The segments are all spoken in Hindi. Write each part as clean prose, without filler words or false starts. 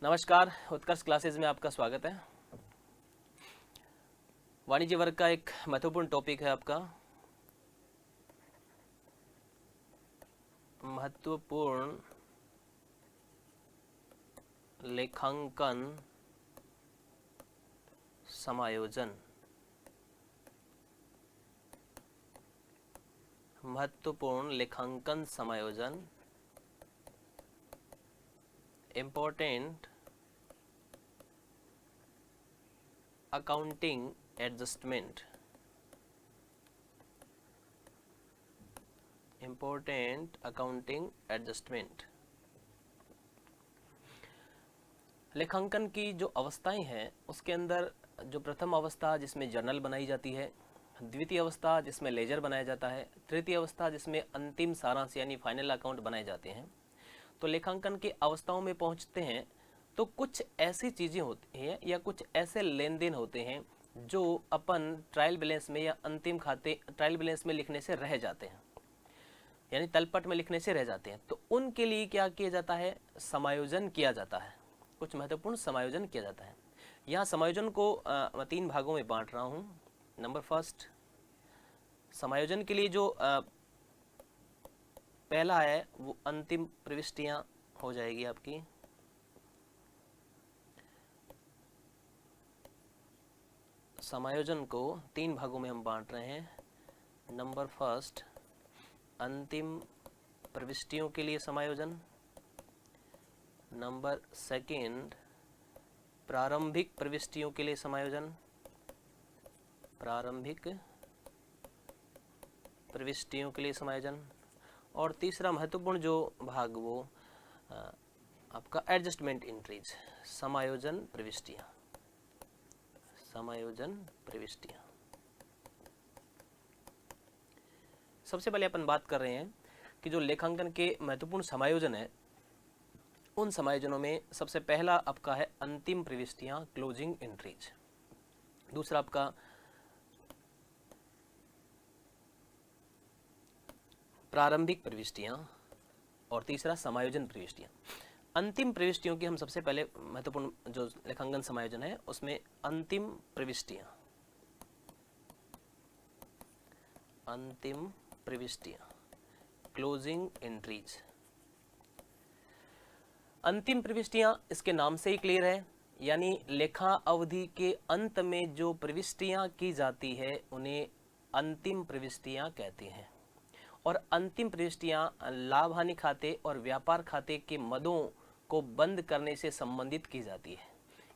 नमस्कार, उत्कर्ष क्लासेस में आपका स्वागत है। वाणिज्य वर्ग का एक महत्वपूर्ण टॉपिक है आपका महत्वपूर्ण लेखांकन समायोजन। महत्वपूर्ण लेखांकन समायोजन, important accounting adjustment. Important accounting adjustment. लेखांकन की जो अवस्थाएं हैं उसके अंदर जो प्रथम अवस्था जिसमें जर्नल बनाई जाती है, द्वितीय अवस्था जिसमें लेजर बनाया जाता है, तृतीय अवस्था जिसमें अंतिम सारांश यानी फाइनल अकाउंट बनाए जाते हैं। तो लेखांकन की अवस्थाओं में पहुंचते हैं तो कुछ ऐसी चीज़ें होती हैं या कुछ ऐसे लेन देन होते हैं जो अपन ट्रायल बैलेंस में या अंतिम खाते ट्रायल बैलेंस में लिखने से रह जाते हैं, यानी तलपट में लिखने से रह जाते हैं। तो उनके लिए क्या किया जाता है? समायोजन किया जाता है। कुछ महत्वपूर्ण समायोजन किया जाता है। यहाँ समायोजन को मैं 3 भागों में बांट रहा हूँ। नंबर फर्स्ट, समायोजन के लिए जो पहला है वो अंतिम प्रविष्टियाँ हो जाएगी आपकी। समायोजन को 3 भागों में हम बांट रहे हैं। नंबर फर्स्ट, अंतिम प्रविष्टियों के लिए समायोजन। नंबर सेकंड, प्रारंभिक प्रविष्टियों के लिए समायोजन। प्रारंभिक प्रविष्टियों के लिए समायोजन। और तीसरा महत्वपूर्ण जो भाग वो आपका एडजस्टमेंट एंट्रीज, समायोजन प्रविष्टियाँ। समायोजन प्रविष्टियाँ। सबसे पहले अपन बात कर रहे हैं कि जो लेखांकन के महत्वपूर्ण समायोजन है उन समायोजनों में सबसे पहला आपका है अंतिम प्रविष्टियाँ, क्लोजिंग एंट्रीज। दूसरा आपका प्रारंभिक प्रविष्टियाँ और तीसरा समायोजन प्रविष्टियाँ। अंतिम प्रविष्टियों की हम सबसे पहले महत्वपूर्ण जो लेखांकन समायोजन है उसमें अंतिम प्रविष्टियाँ। अंतिम प्रविष्टियाँ, क्लोजिंग एंट्रीज। अंतिम प्रविष्टियाँ इसके नाम से ही क्लियर है, यानी लेखा अवधि के अंत में जो प्रविष्टियाँ की जाती है उन्हें अंतिम प्रविष्टियाँ कहते हैं। और अंतिम प्रविष्टियाँ लाभ हानि खाते और व्यापार खाते के मदों को बंद करने से संबंधित की जाती है।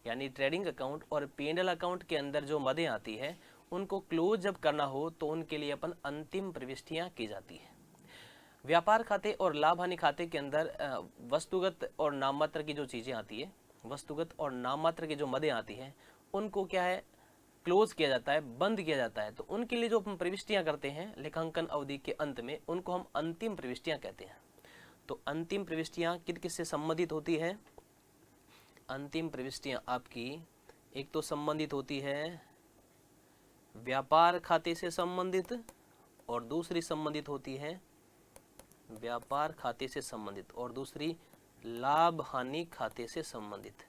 यानी ट्रेडिंग अकाउंट और P&L अकाउंट के अंदर जो मदें आती है उनको क्लोज जब करना हो तो उनके लिए अपन अंतिम प्रविष्टियाँ की जाती है। व्यापार खाते और लाभ हानि खाते के अंदर वस्तुगत और नाममात्र की जो चीज़ें आती है, वस्तुगत और नाममात्र की जो मदें आती हैं उनको क्या है, क्लोज किया जाता है, बंद किया जाता है। तो उनके लिए जो हम प्रविष्टियाँ करते हैं लेखांकन अवधि के अंत में उनको हम अंतिम प्रविष्टियाँ कहते हैं। तो अंतिम प्रविष्टियाँ किस किस से संबंधित होती है? अंतिम प्रविष्टियाँ आपकी एक तो संबंधित होती है व्यापार खाते से संबंधित और दूसरी संबंधित होती है व्यापार खाते से संबंधित और दूसरी लाभ हानि खाते से संबंधित।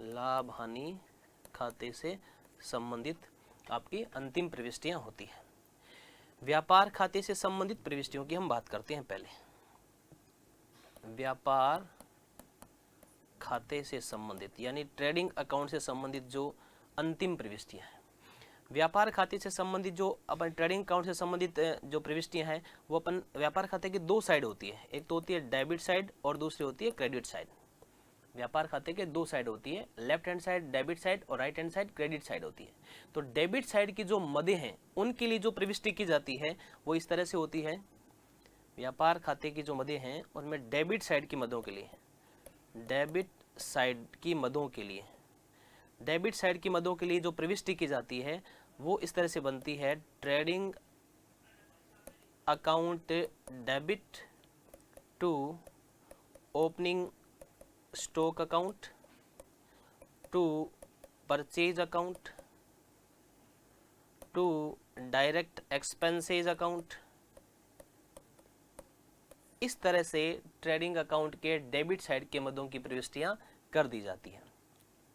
लाभ हानि खाते से संबंधित आपकी अंतिम प्रविष्टियां होती है। व्यापार खाते से संबंधित प्रविष्टियों की हम बात करते हैं। पहले व्यापार खाते से संबंधित यानी ट्रेडिंग अकाउंट से संबंधित जो अंतिम प्रविष्टियां हैं। व्यापार खाते से संबंधित जो अपन ट्रेडिंग अकाउंट से संबंधित जो प्रविष्टियां हैं वो अपन व्यापार खाते की 2 साइड होती है, एक तो होती है डेबिट साइड और दूसरी होती है क्रेडिट साइड। व्यापार खाते के 2 साइड होती है, left hand side debit side और right hand side credit side होती है। तो डेबिट साइड की जो मदें हैं उनके लिए जो प्रविष्टि की जाती है वो इस तरह से होती है। व्यापार खाते की जो मदें हैं उनमें डेबिट साइड की मदों के लिए, डेबिट साइड की मदों के लिए, डेबिट साइड की मदों के लिए जो प्रविष्टि की जाती है वो इस तरह से बनती है। Trading account debit to opening stock account to purchase account to direct expenses account. इस तरह से ट्रेडिंग अकाउंट के डेबिट साइड के मदों की प्रविष्टियां कर दी जाती है।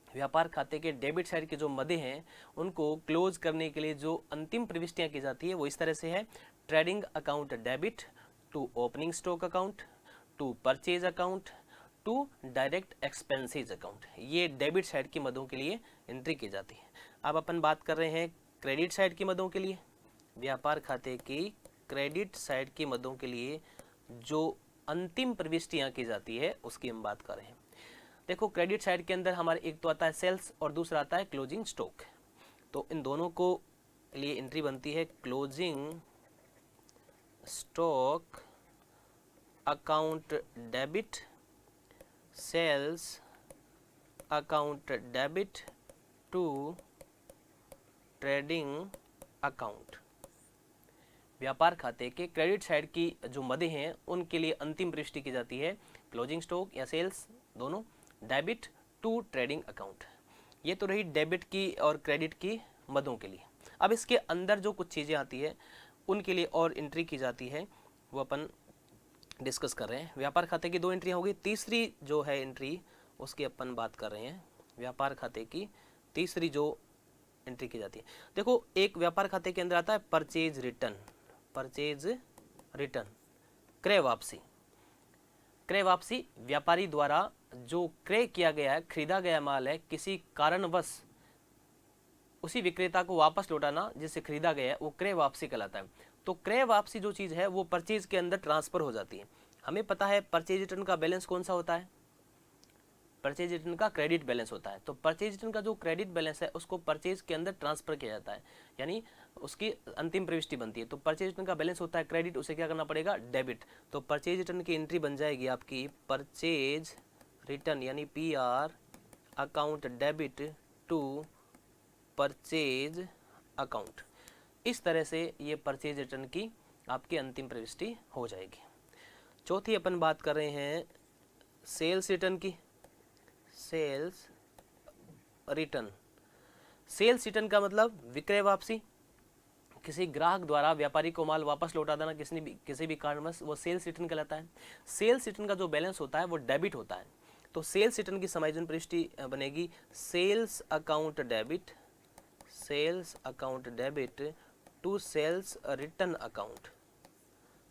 व्यापार खाते के डेबिट साइड के जो मदे हैं उनको क्लोज करने के लिए जो अंतिम प्रविष्टियां की जाती है वो इस तरह से है: trading account debit to opening stock account to purchase account to direct expenses account. ये डेबिट साइड की मदों के लिए एंट्री की जाती है। अब अपन बात कर रहे हैं क्रेडिट साइड की मदों के लिए। व्यापार खाते की क्रेडिट साइड की मदों के लिए जो अंतिम प्रविष्टियां की जाती है उसकी हम बात कर रहे हैं। देखो, क्रेडिट साइड के अंदर हमारे एक तो आता है सेल्स और दूसरा आता है क्लोजिंग स्टॉक। तो इन दोनों को लिए एंट्री बनती है closing stock account debit, sales account debit to trading account. व्यापार खाते के क्रेडिट साइड की जो मदे हैं उनके लिए अंतिम प्रविष्टि की जाती है क्लोजिंग स्टॉक या सेल्स, दोनों, डेबिट टू ट्रेडिंग अकाउंट। ये तो रही डेबिट की और क्रेडिट की मदों के लिए। अब इसके अंदर जो कुछ चीज़ें आती है उनके लिए और एंट्री की जाती है वो अपन डिस्कस कर रहे हैं। व्यापार खाते की 2 एंट्री होगी, तीसरी जो है एंट्री उसकी अपन बात कर रहे हैं। व्यापार खाते की तीसरी जो एंट्री की जाती है, देखो, एक व्यापार खाते के अंदर आता है परचेज रिटर्न। परचेज रिटर्न, क्रय वापसी। क्रय वापसी व्यापारी द्वारा जो क्रय किया गया है, खरीदा गया माल है, किसी कारणवश उसी विक्रेता को वापस लौटाना जिससे खरीदा गया है, वो क्रय वापसी कहलाता है। तो क्रय वापसी जो चीज़ है वो परचेज के अंदर ट्रांसफर हो जाती है। हमें पता है परचेज रिटर्न का बैलेंस कौन सा होता है? परचेज रिटर्न का क्रेडिट बैलेंस होता है। तो परचेज रिटर्न का जो क्रेडिट बैलेंस है उसको परचेज के अंदर ट्रांसफर किया जाता है, यानी उसकी अंतिम प्रविष्टि बनती है। तो परचेज रिटर्न का बैलेंस होता है क्रेडिट, उसे क्या करना पड़ेगा? डेबिट। तो परचेज रिटर्न की एंट्री बन जाएगी आपकी परचेज रिटर्न यानी PR account debit to purchase account. इस तरह से ये परचेज रिटर्न की आपकी अंतिम प्रविष्टि हो जाएगी। चौथी अपन बात कर रहे हैं सेल्स रिटर्न की। सेल्स रिटर्न, सेल्स रिटर्न का मतलब विक्रय वापसी। किसी ग्राहक द्वारा व्यापारी को माल वापस लौटा देना किसी भी कारणवश, वो सेल्स रिटर्न कहलाता है। सेल्स रिटर्न का जो बैलेंस होता है वो डेबिट होता है। तो सेल्स रिटर्न की समायोजन प्रविष्टि बनेगी sales account debit, sales account debit to sales return account,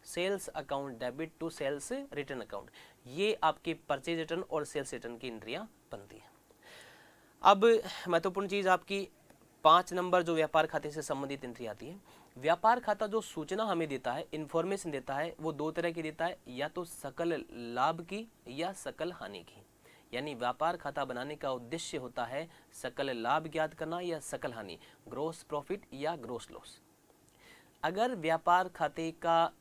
sales account debit to sales return account. ये आपकी परचेज रिटर्न और सेल्स रिटर्न की एंट्रियां बनती हैं। अब महत्वपूर्ण चीज आपकी 5 नंबर जो व्यापार खाते से संबंधित एंट्री आती है। व्यापार खाता जो सूचना हमें देता है, इंफॉर्मेशन देता है, वो 2 तरह की देता है, या तो सकल लाभ की या सकल हानि की। यानी व्यापार खाता बनाने का उद्देश्य होता है सकल लाभ ज्ञात करना या सकल हानि, ग्रोस प्रॉफिट या ग्रोस लॉस। अगर व्यापार खाते का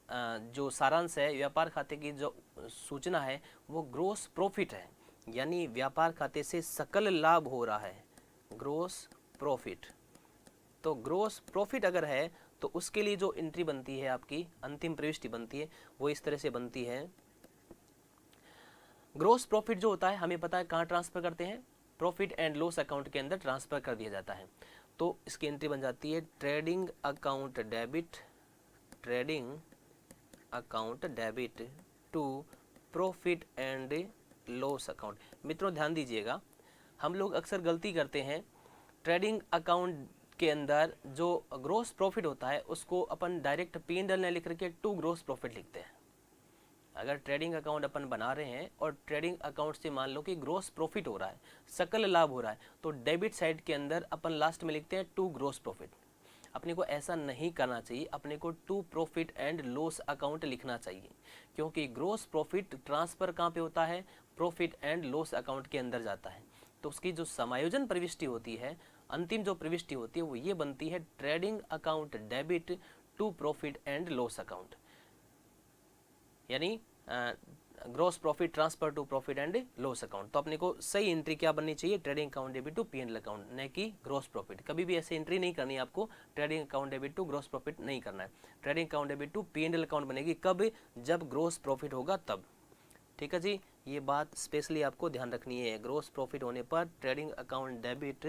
जो सारांश है, व्यापार खाते की जो सूचना है वो ग्रोस प्रॉफिट है, यानी व्यापार खाते से सकल लाभ हो रहा है, ग्रोस प्रॉफिट। तो ग्रोस प्रॉफिट अगर है तो उसके लिए जो एंट्री बनती है आपकी, अंतिम प्रविष्टि बनती है, वो इस तरह से बनती है। ग्रोस प्रॉफिट जो होता है हमें पता है कहाँ ट्रांसफर करते हैं, प्रॉफिट एंड लॉस अकाउंट के अंदर ट्रांसफर कर दिया जाता है। तो इसकी एंट्री बन जाती है trading account debit, trading account debit to profit and loss account. मित्रों ध्यान दीजिएगा, हम लोग अक्सर गलती करते हैं, ट्रेडिंग अकाउंट के अंदर जो ग्रोस प्रॉफिट होता है उसको अपन डायरेक्ट P&L न लिख करके टू ग्रोस प्रॉफिट लिखते हैं। अगर ट्रेडिंग अकाउंट अपन बना रहे हैं और ट्रेडिंग अकाउंट से मान लो कि ग्रोस प्रॉफिट हो रहा है, सकल लाभ हो रहा है, तो डेबिट साइड के अंदर अपन लास्ट में लिखते हैं टू ग्रोस प्रॉफिट। अपने को ऐसा नहीं करना चाहिए, अपने को to profit and loss account लिखना चाहिए, क्योंकि ग्रोस प्रॉफिट ट्रांसफर कहाँ पे होता है, प्रॉफिट एंड लॉस अकाउंट के अंदर जाता है। तो उसकी जो समायोजन प्रविष्टि होती है, अंतिम जो प्रविष्टि होती है वो ये बनती है trading account debit to profit and loss account, यानी gross profit transfer to profit and loss account. तो अपने को सही एंट्री क्या बननी चाहिए, trading account debit to P&L account, न कि ग्रोस प्रॉफिट। कभी भी ऐसे एंट्री नहीं करनी है आपको, trading account debit to gross profit नहीं करना है। Trading account debit to P&L account बनेगी कब, जब ग्रोस प्रॉफिट होगा तब। ठीक है जी, ये बात स्पेशली आपको ध्यान रखनी है, ग्रोस प्रॉफिट होने पर trading account debit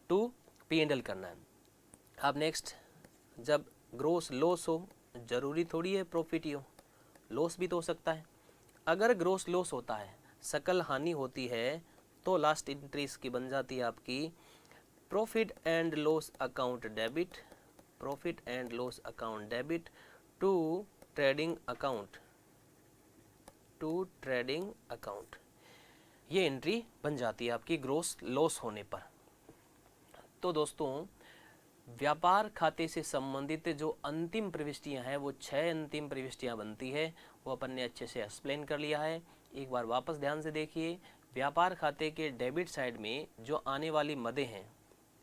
to P&L करना है। अब नेक्स्ट, जब ग्रोस लॉस हो, जरूरी थोड़ी है प्रॉफिट ही हो, लॉस भी तो हो सकता है। अगर ग्रोस लॉस होता है सकल हानि होती है तो लास्ट एंट्री इसकी बन जाती है आपकी profit and loss account debit, profit and loss account debit to trading account, to trading account. ये एंट्री बन जाती है आपकी ग्रोस लॉस होने पर। तो दोस्तों व्यापार खाते से संबंधित जो अंतिम प्रविष्टियां हैं वो 6 अंतिम प्रविष्टियां बनती है, वो अपन ने अच्छे से एक्सप्लेन कर लिया है। एक बार वापस ध्यान से देखिए, व्यापार खाते के डेबिट साइड में जो आने वाली मदें हैं,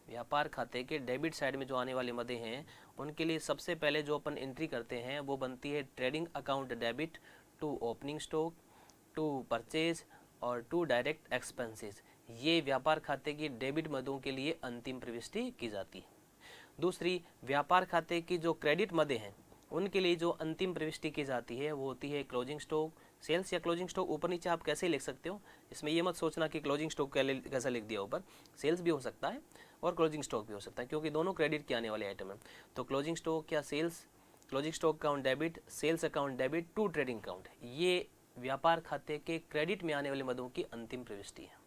व्यापार खाते के डेबिट साइड में जो आने वाली मदें हैं उनके लिए सबसे पहले जो अपन एंट्री करते हैं वो बनती है trading account debit to opening stock, to purchase और टू डायरेक्ट एक्सपेंसेस। ये व्यापार खाते की डेबिट मदों के लिए अंतिम प्रविष्टि की जाती है। दूसरी, व्यापार खाते की जो क्रेडिट मदें हैं उनके लिए जो अंतिम प्रविष्टि की जाती है वो होती है क्लोजिंग स्टॉक, सेल्स या क्लोजिंग स्टॉक ऊपर नीचे आप कैसे लिख सकते हो, इसमें ये मत सोचना कि क्लोजिंग स्टॉक कैसा लिख दिया ऊपर, सेल्स भी हो सकता है और क्लोजिंग स्टॉक भी हो सकता है क्योंकि दोनों क्रेडिट के आने वाले आइटम है। तो क्लोजिंग स्टॉक या sales, closing stock account debit, sales account debit to trading account, ये व्यापार खाते के क्रेडिट में आने वाले मदों की अंतिम प्रविष्टि है।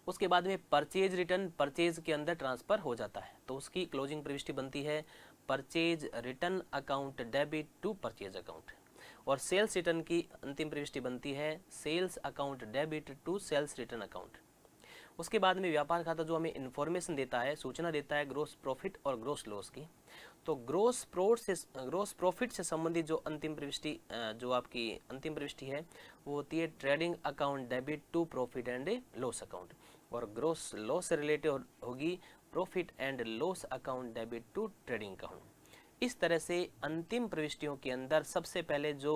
उसके बाद में परचेज रिटर्न परचेज के अंदर ट्रांसफर हो जाता है तो उसकी क्लोजिंग प्रविष्टि बनती है purchase return account debit to purchase account, और सेल्स रिटर्न की अंतिम प्रविष्टि बनती है sales account debit to sales return account. उसके बाद में व्यापार खाता जो हमें इन्फॉर्मेशन देता है, सूचना देता है ग्रोस प्रॉफिट और ग्रोस लॉस की, तो ग्रोस प्रॉफिट से संबंधित जो अंतिम प्रविष्टि जो आपकी अंतिम प्रविष्टि है वो होती है trading account debit to profit and loss account, और ग्रोस लॉस से रिलेटेड होगी profit and loss account debit to trading account. इस तरह से अंतिम प्रविष्टियों के अंदर सबसे पहले जो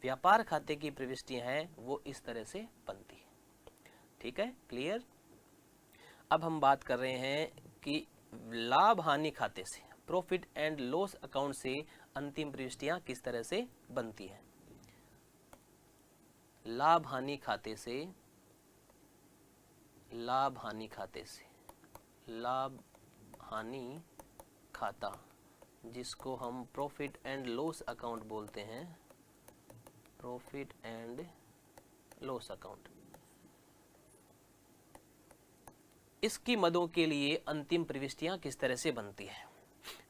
व्यापार खाते की प्रविष्टियां हैं वो इस तरह से बनती है। ठीक है, क्लियर। अब हम बात कर रहे हैं कि लाभ हानि खाते से, प्रॉफिट एंड लॉस अकाउंट से अंतिम प्रविष्टियां किस तरह से बनती है। लाभ हानि खाते से, लाभ हानि खाते से, लाभ हानि खाता जिसको हम प्रॉफिट एंड लॉस अकाउंट बोलते हैं, प्रॉफिट एंड लॉस अकाउंट, इसकी मदों के लिए अंतिम प्रविष्टियां किस तरह से बनती है।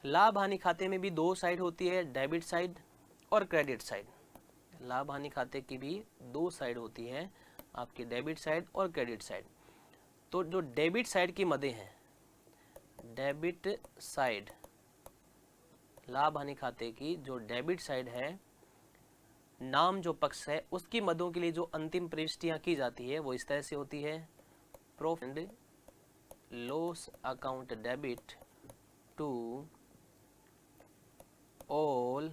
लाभ हानि खाते में भी दो साइड होती है, डेबिट साइड और क्रेडिट साइड। लाभ हानि खाते की भी दो साइड होती है, आपकी डेबिट साइड और क्रेडिट साइड। तो जो डेबिट साइड की मदें हैं, डेबिट साइड, लाभ हानि खाते की जो डेबिट साइड है, नाम जो पक्ष है उसकी मदों के लिए जो अंतिम प्रविष्टियां की जाती है वो इस तरह से होती है profit and loss account debit to all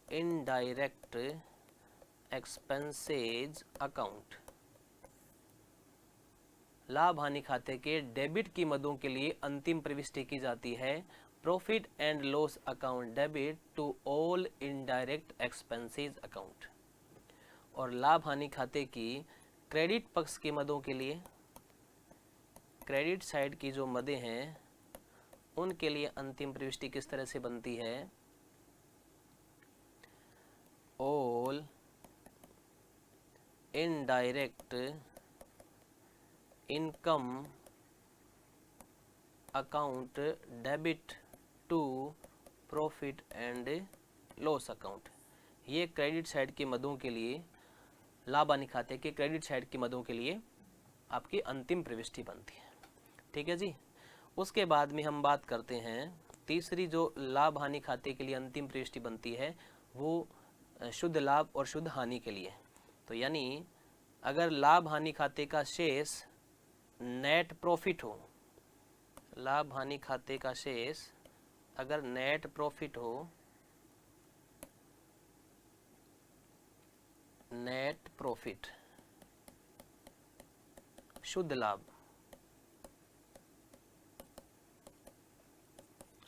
indirect expenses account. लाभ हानि खाते के डेबिट की मदों के लिए अंतिम प्रविष्टि की जाती है profit and loss account debit to all indirect expenses account, और लाभ हानि खाते की क्रेडिट पक्ष की मदों के लिए, क्रेडिट साइड की जो मदें हैं उनके लिए अंतिम प्रविष्टि किस तरह से बनती है all indirect income account debit to profit and loss account. ये क्रेडिट साइड के मदों के लिए, लाभ हानि खाते के क्रेडिट साइड की मदों के लिए आपकी अंतिम प्रविष्टि बनती है। ठीक है जी। उसके बाद में हम बात करते हैं तीसरी जो लाभ हानि खाते के लिए अंतिम प्रविष्टि बनती है वो शुद्ध लाभ और शुद्ध हानि के लिए। तो यानी अगर लाभ हानि खाते का शेष नेट प्रॉफिट हो, लाभ हानि खाते का शेष अगर नेट प्रॉफिट हो, नेट प्रॉफिट शुद्ध लाभ,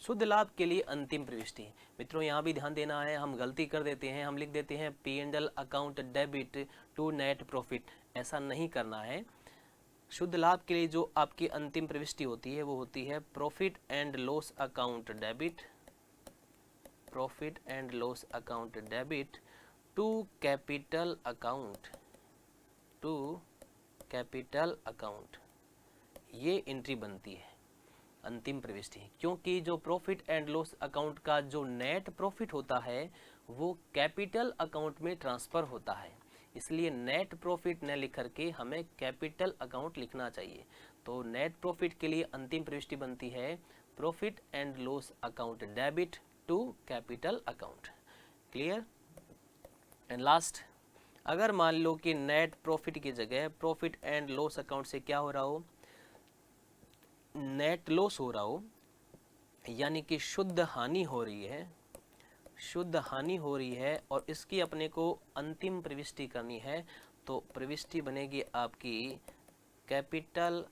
शुद्ध लाभ के लिए अंतिम प्रविष्टि। मित्रों यहाँ भी ध्यान देना है, हम गलती कर देते हैं, हम लिख देते हैं P&L account debit to net profit, ऐसा नहीं करना है। शुद्ध लाभ के लिए जो आपकी अंतिम प्रविष्टि होती है वो होती है profit and loss account debit, profit and loss account debit to capital account, to capital account, ये एंट्री बनती है अंतिम प्रविष्टि, क्योंकि जो प्रॉफिट एंड लॉस अकाउंट का जो नेट प्रॉफिट होता है वो कैपिटल अकाउंट में ट्रांसफर होता है, इसलिए नेट प्रॉफिट न लिख करके हमें कैपिटल अकाउंट लिखना चाहिए। तो नेट प्रॉफिट के लिए अंतिम प्रविष्टि बनती है profit and loss account debit to capital account. Clear? And last, अगर मान लो कि नेट प्रॉफिट की जगह प्रॉफिट एंड लॉस अकाउंट से क्या हो रहा हो, नेट लॉस हो रहा हो, यानी कि शुद्ध हानि हो रही है, शुद्ध हानि हो रही है और इसकी अपने को अंतिम प्रविष्टि करनी है, तो प्रविष्टि बनेगी आपकी capital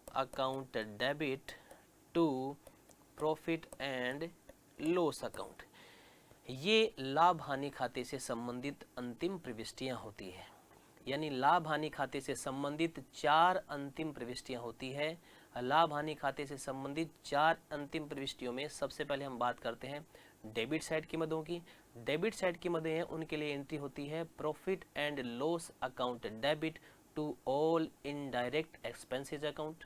account debit to profit and loss account. ये लाभ हानि खाते से संबंधित अंतिम प्रविष्टियां होती है, यानी लाभ हानि खाते से संबंधित 4 अंतिम प्रविष्टियां होती है। लाभ हानि खाते से संबंधित 4 अंतिम प्रविष्टियों में सबसे पहले हम बात करते हैं डेबिट साइड की मदों की। डेबिट साइड की मदें हैं, उनके लिए एंट्री होती है profit and loss account debit to all indirect expenses account.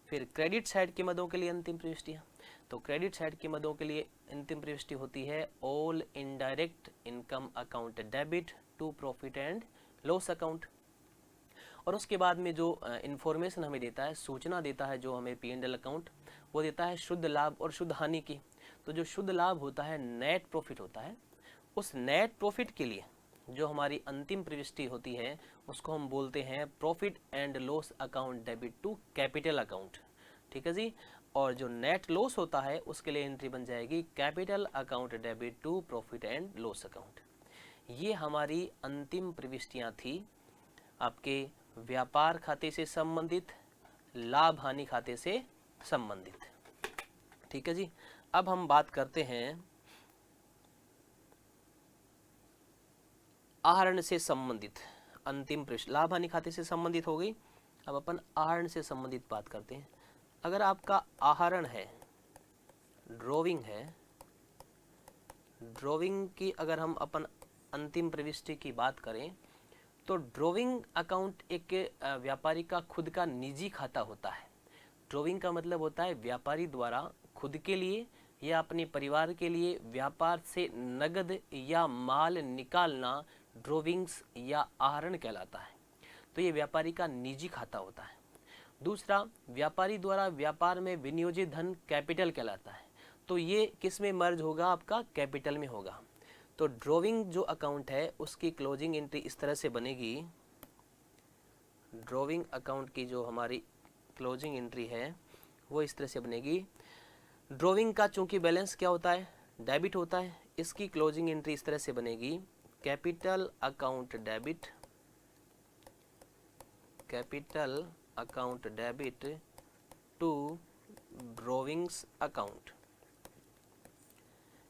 फिर क्रेडिट साइड की मदों के लिए अंतिम प्रविष्टियां, तो क्रेडिट साइड की मदों के लिए अंतिम प्रविष्टि होती है all indirect income account debit to profit and loss account. और उसके बाद में जो इंफॉर्मेशन हमें देता है, सूचना देता है जो हमें P&L अकाउंट, वो देता है शुद्ध लाभ और शुद्ध हानि की। तो जो शुद्ध लाभ होता है, नेट प्रॉफिट होता है, उस नेट प्रॉफिट के लिए जो हमारी अंतिम प्रविष्टि होती है उसको हम बोलते हैं profit and loss account debit to capital account. ठीक है जी। और जो नेट लॉस होता है उसके लिए एंट्री बन जाएगी capital account debit to profit and loss account. ये हमारी अंतिम प्रविष्टियां थी आपके व्यापार खाते से संबंधित, लाभ हानि खाते से संबंधित। ठीक है जी। अब हम बात करते हैं आहरण से संबंधित अंतिम प्रश्न। लाभ हानि खाते से संबंधित हो गई, अब अपन आहरण से संबंधित बात करते हैं। अगर आपका आहरण है, ड्रॉविंग है, ड्रॉविंग की अगर हम अपन अंतिम प्रविष्टि की बात करें तो ड्रॉविंग अकाउंट एक व्यापारी का खुद का निजी खाता होता है। ड्रॉविंग का मतलब होता है व्यापारी द्वारा खुद के लिए या अपने परिवार के लिए व्यापार से नगद या माल निकालना ड्रॉविंग्स या आहरण कहलाता है। तो ये व्यापारी का निजी खाता होता है। दूसरा, व्यापारी द्वारा व्यापार में विनियोजित धन कैपिटल कहलाता है। तो ये किस में मर्ज होगा? आपका कैपिटल में होगा। तो ड्रॉविंग जो अकाउंट है उसकी क्लोजिंग एंट्री इस तरह से बनेगी। ड्रॉविंग अकाउंट की जो हमारी क्लोजिंग एंट्री है वो इस तरह से बनेगी। ड्रॉविंग का चूंकि बैलेंस क्या होता है? डेबिट होता है। इसकी क्लोजिंग एंट्री इस तरह से बनेगी capital account debit, capital account debit to drawings account.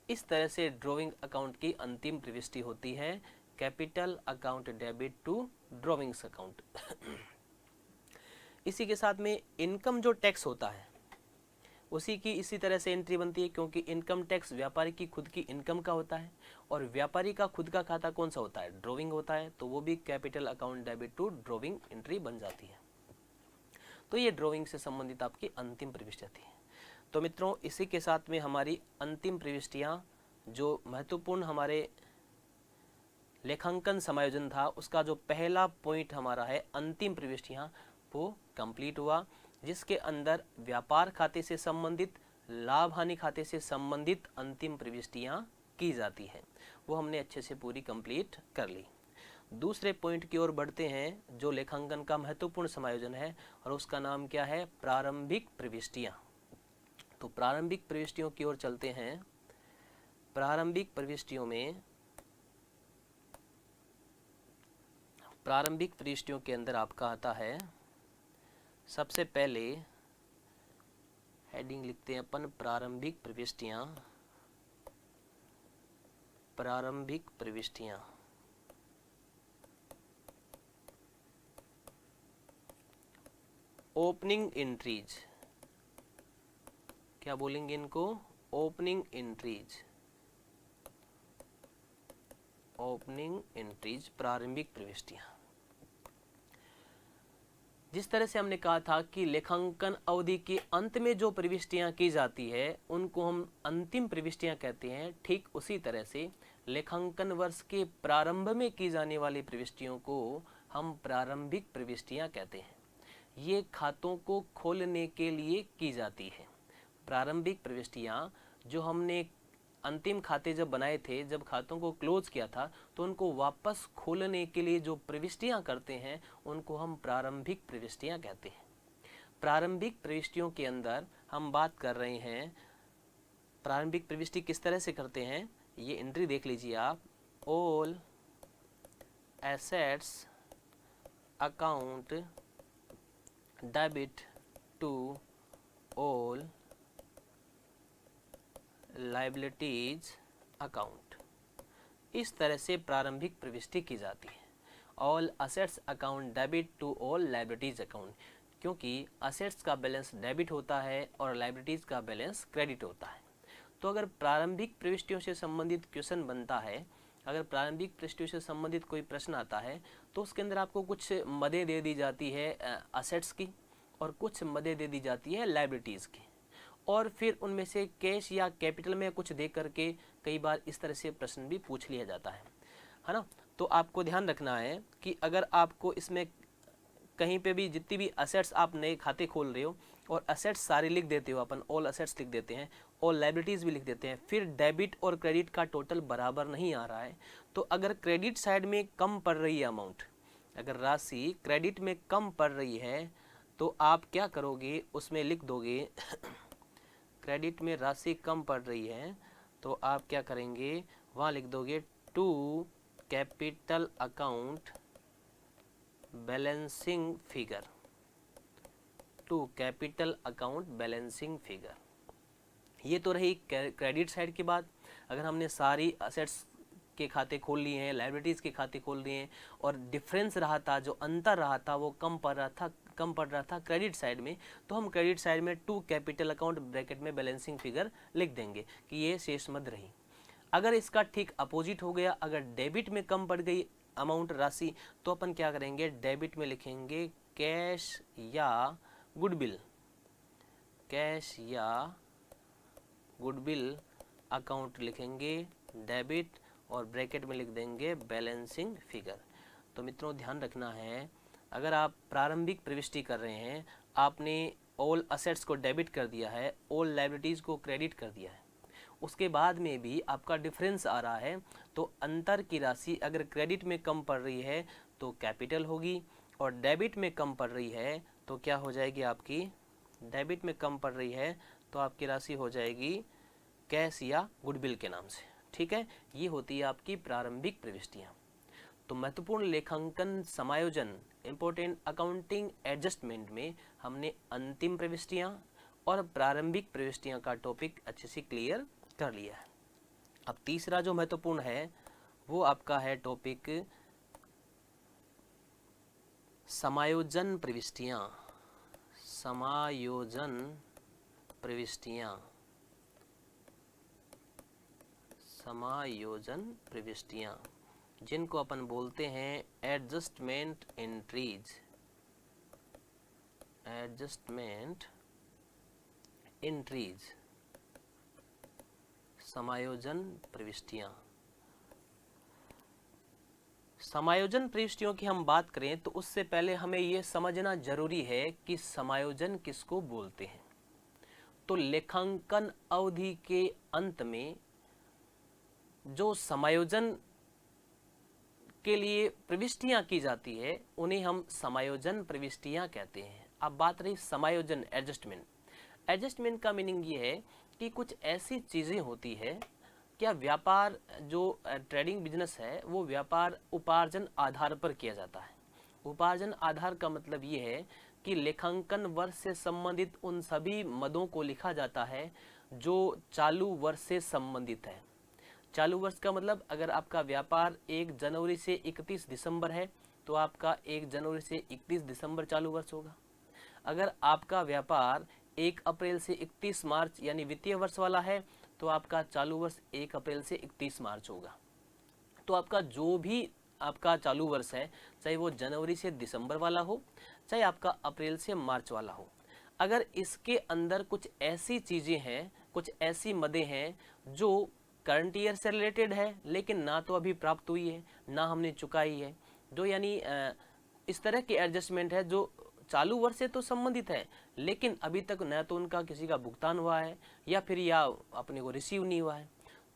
इस तरह से ड्रॉविंग अकाउंट की अंतिम प्रविष्टि होती है capital account debit to drawings account. इसी के साथ में इनकम जो टैक्स होता है उसी की इसी तरह से एंट्री बनती है, क्योंकि इनकम टैक्स व्यापारी की खुद की इनकम का होता है और व्यापारी का खुद का खाता कौन सा होता है? ड्रॉविंग होता है। तो वो भी capital account debit to drawing entry बन जाती है। तो ये ड्रॉविंग से संबंधित आपकी अंतिम प्रविष्टियां थी। तो मित्रों, इसी के साथ में हमारी अंतिम प्रविष्टियां जो महत्वपूर्ण हमारे लेखांकन समायोजन था उसका जो पहला पॉइंट हमारा है अंतिम प्रविष्टियां, वो कंप्लीट हुआ, जिसके अंदर व्यापार खाते से संबंधित, लाभ हानि खाते से संबंधित अंतिम प्रविष्टियां की जाती है। वो हमने अच्छे से पूरी कंप्लीट कर ली। दूसरे पॉइंट की ओर बढ़ते हैं जो लेखांकन का महत्वपूर्ण समायोजन है, और उसका नाम क्या है? प्रारंभिक प्रविष्टियां। तो प्रारंभिक प्रविष्टियों की ओर चलते हैं। प्रारंभिक प्रविष्टियों में, प्रारंभिक प्रविष्टियों के अंदर आपका आता है, सबसे पहले हेडिंग लिखते हैं अपन प्रारंभिक प्रविष्टियां। प्रारंभिक प्रविष्टियां ओपनिंग एंट्रीज, क्या बोलेंगे इनको? Opening entries. ओपनिंग एंट्रीज प्रारंभिक प्रविष्टियां। जिस तरह से हमने कहा था कि लेखांकन अवधि के अंत में जो प्रविष्टियां की जाती है उनको हम अंतिम प्रविष्टियां कहते हैं, ठीक उसी तरह से लेखांकन वर्ष के प्रारंभ में की जाने वाली प्रविष्टियों को हम प्रारंभिक प्रविष्टियां कहते हैं। ये खातों को खोलने के लिए की जाती है। प्रारंभिक प्रविष्टियां जो हमने अंतिम खाते जब बनाए थे, जब खातों को क्लोज किया था, तो उनको वापस खोलने के लिए जो प्रविष्टियां करते हैं उनको हम प्रारंभिक प्रविष्टियां कहते हैं। प्रारंभिक प्रविष्टियों के अंदर हम बात कर रहे हैं, प्रारंभिक प्रविष्टि किस तरह से करते हैं, ये एंट्री देख लीजिए आप। All assets account debit to all liabilities account, इस तरह से प्रारंभिक प्रविष्टि की जाती है। All assets account debit to all liabilities account, क्योंकि असेट्स का बैलेंस डेबिट होता है और लाइबिलिटीज का बैलेंस क्रेडिट होता है। तो अगर प्रारंभिक प्रविष्टियों से संबंधित क्वेश्चन बनता है, अगर प्रारंभिक प्रविष्टियों से संबंधित कोई प्रश्न आता है, तो उसके अंदर आपको कुछ मदें दे दी जाती है असेट्स की और कुछ मदें दे दी जाती है लाइबिलिटीज़ की, और फिर उनमें से कैश या कैपिटल में कुछ दे करके कई बार इस तरह से प्रश्न भी पूछ लिया जाता है ना। तो आपको ध्यान रखना है कि अगर आपको इसमें कहीं पे भी जितनी भी असेट्स आप नए खाते खोल रहे हो और असेट्स सारे लिख देते हो, अपन ऑल असेट्स लिख देते हैं, और लाइबिलिटीज़ भी लिख देते हैं, फिर डेबिट और क्रेडिट का टोटल बराबर नहीं आ रहा है, तो अगर क्रेडिट साइड में कम पड़ रही है अमाउंट, अगर राशि क्रेडिट में कम पड़ रही है, तो आप क्या करोगे, उसमें लिख दोगे क्रेडिट में राशि कम पड़ रही है, तो आप क्या करेंगे, वहाँ लिख दोगे to capital account balancing figure, to capital account balancing figure. ये तो रही क्रेडिट साइड की बात। अगर हमने सारी असेट्स के खाते खोल लिए हैं, लाइबिलिटीज़ के खाते खोल दिए हैं, और डिफरेंस रहा था, जो अंतर रहा था वो कम पड़ रहा था क्रेडिट साइड में, तो हम क्रेडिट साइड में टू कैपिटल अकाउंट ब्रैकेट में बैलेंसिंग फिगर लिख देंगे कि ये शेष मद रही। अगर इसका ठीक अपोजिट हो गया, अगर डेबिट में कम पड़ गई अमाउंट राशि, तो अपन क्या करेंगे, डेबिट में लिखेंगे कैश या गुडविल, कैश या गुडविल अकाउंट लिखेंगे डेबिट, और ब्रैकेट में लिख देंगे बैलेंसिंग फिगर। तो मित्रों ध्यान रखना है, अगर आप प्रारंभिक प्रविष्टि कर रहे हैं, आपने ऑल असेट्स को डेबिट कर दिया है, ऑल लाइबिलिटीज़ को क्रेडिट कर दिया है, उसके बाद में भी आपका डिफरेंस आ रहा है, तो अंतर की राशि अगर क्रेडिट में कम पड़ रही है तो कैपिटल होगी, और डेबिट में कम पड़ रही है तो क्या हो जाएगी आपकी, डेबिट में कम पड़ रही है तो आपकी राशि हो जाएगी कैश या गुडविल के नाम से। ठीक है, ये होती है आपकी प्रारंभिक प्रविष्टियाँ। तो महत्वपूर्ण लेखांकन समायोजन, इम्पोर्टेंट अकाउंटिंग एडजस्टमेंट में हमने अंतिम प्रविष्टियाँ और प्रारंभिक प्रविष्टियाँ का टॉपिक अच्छे से क्लियर कर लिया है। अब तीसरा जो महत्वपूर्ण है वो आपका है टॉपिक समायोजन प्रविष्टियाँ, समायोजन प्रविष्टियाँ, समायोजन प्रविष्टियाँ, जिनको अपन बोलते हैं एडजस्टमेंट एंट्रीज, एडजस्टमेंट एंट्रीज, समायोजन प्रविष्टियाँ। समायोजन प्रविष्टियों की हम बात करें तो उससे पहले हमें ये समझना जरूरी है कि समायोजन किसको बोलते हैं। तो लेखांकन अवधि के अंत में जो समायोजन के लिए प्रविष्टियां की जाती है उन्हें हम समायोजन प्रविष्टियां कहते हैं। अब बात रही समायोजन, एडजस्टमेंट। एडजस्टमेंट का मीनिंग ये है कि कुछ ऐसी चीज़ें होती है, क्या व्यापार जो ट्रेडिंग बिजनेस है वो व्यापार उपार्जन आधार पर किया जाता है। उपार्जन आधार का मतलब ये है कि लेखांकन वर्ष से संबंधित उन सभी मदों को लिखा जाता है जो चालू वर्ष से संबंधित है। चालू वर्ष का मतलब अगर आपका व्यापार 1 जनवरी से 31 दिसंबर है तो आपका 1 जनवरी से 31 दिसंबर चालू वर्ष होगा। अगर आपका व्यापार 1 अप्रैल से 31 मार्च यानी वित्तीय वर्ष वाला है तो आपका चालू वर्ष 1 अप्रैल से 31 मार्च होगा। तो आपका जो भी आपका चालू वर्ष है, चाहे वो जनवरी से दिसंबर वाला हो, चाहे आपका अप्रैल से मार्च वाला हो, अगर इसके अंदर कुछ ऐसी चीज़ें हैं, कुछ ऐसी मदें हैं जो करंट ईयर से रिलेटेड है लेकिन ना तो अभी प्राप्त हुई है ना हमने चुकाई है, जो यानी इस तरह की एडजस्टमेंट है जो चालू वर्ष से तो संबंधित है लेकिन अभी तक न तो उनका किसी का भुगतान हुआ है या फिर या अपने को रिसीव नहीं हुआ है,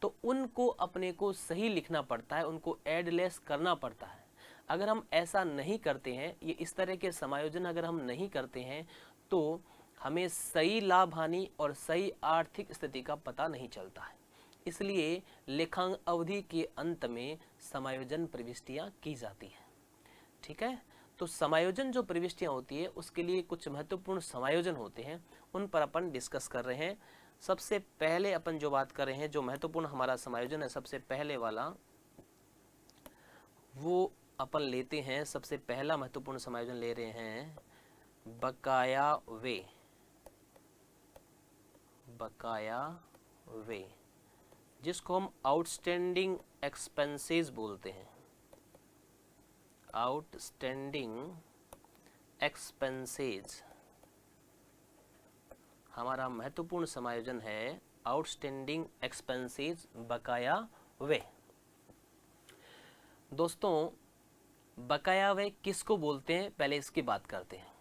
तो उनको अपने को सही लिखना पड़ता है, उनको एडलेस करना पड़ता है। अगर हम ऐसा नहीं करते हैं, ये इस तरह के समायोजन अगर हम नहीं करते हैं तो हमें सही लाभ हानि और सही आर्थिक स्थिति का पता नहीं चलता है। इसलिए लेखांक अवधि के अंत में समायोजन प्रविष्टियां की जाती हैं। ठीक है, तो समायोजन जो प्रविष्टियां होती है उसके लिए कुछ महत्वपूर्ण समायोजन होते हैं, उन पर अपन डिस्कस कर रहे हैं। सबसे पहले अपन जो बात कर रहे हैं, जो महत्वपूर्ण हमारा समायोजन है, सबसे पहले वाला वो अपन लेते हैं। सबसे पहला महत्वपूर्ण समायोजन ले रहे हैं बकाया वे। बकाया वे जिसको हम आउटस्टैंडिंग एक्सपेंसेस बोलते हैं। आउटस्टैंडिंग एक्सपेंसेस हमारा महत्वपूर्ण समायोजन है, आउटस्टैंडिंग एक्सपेंसेस बकाया वे। दोस्तों, बकाया वे किसको बोलते हैं, पहले इसकी बात करते हैं।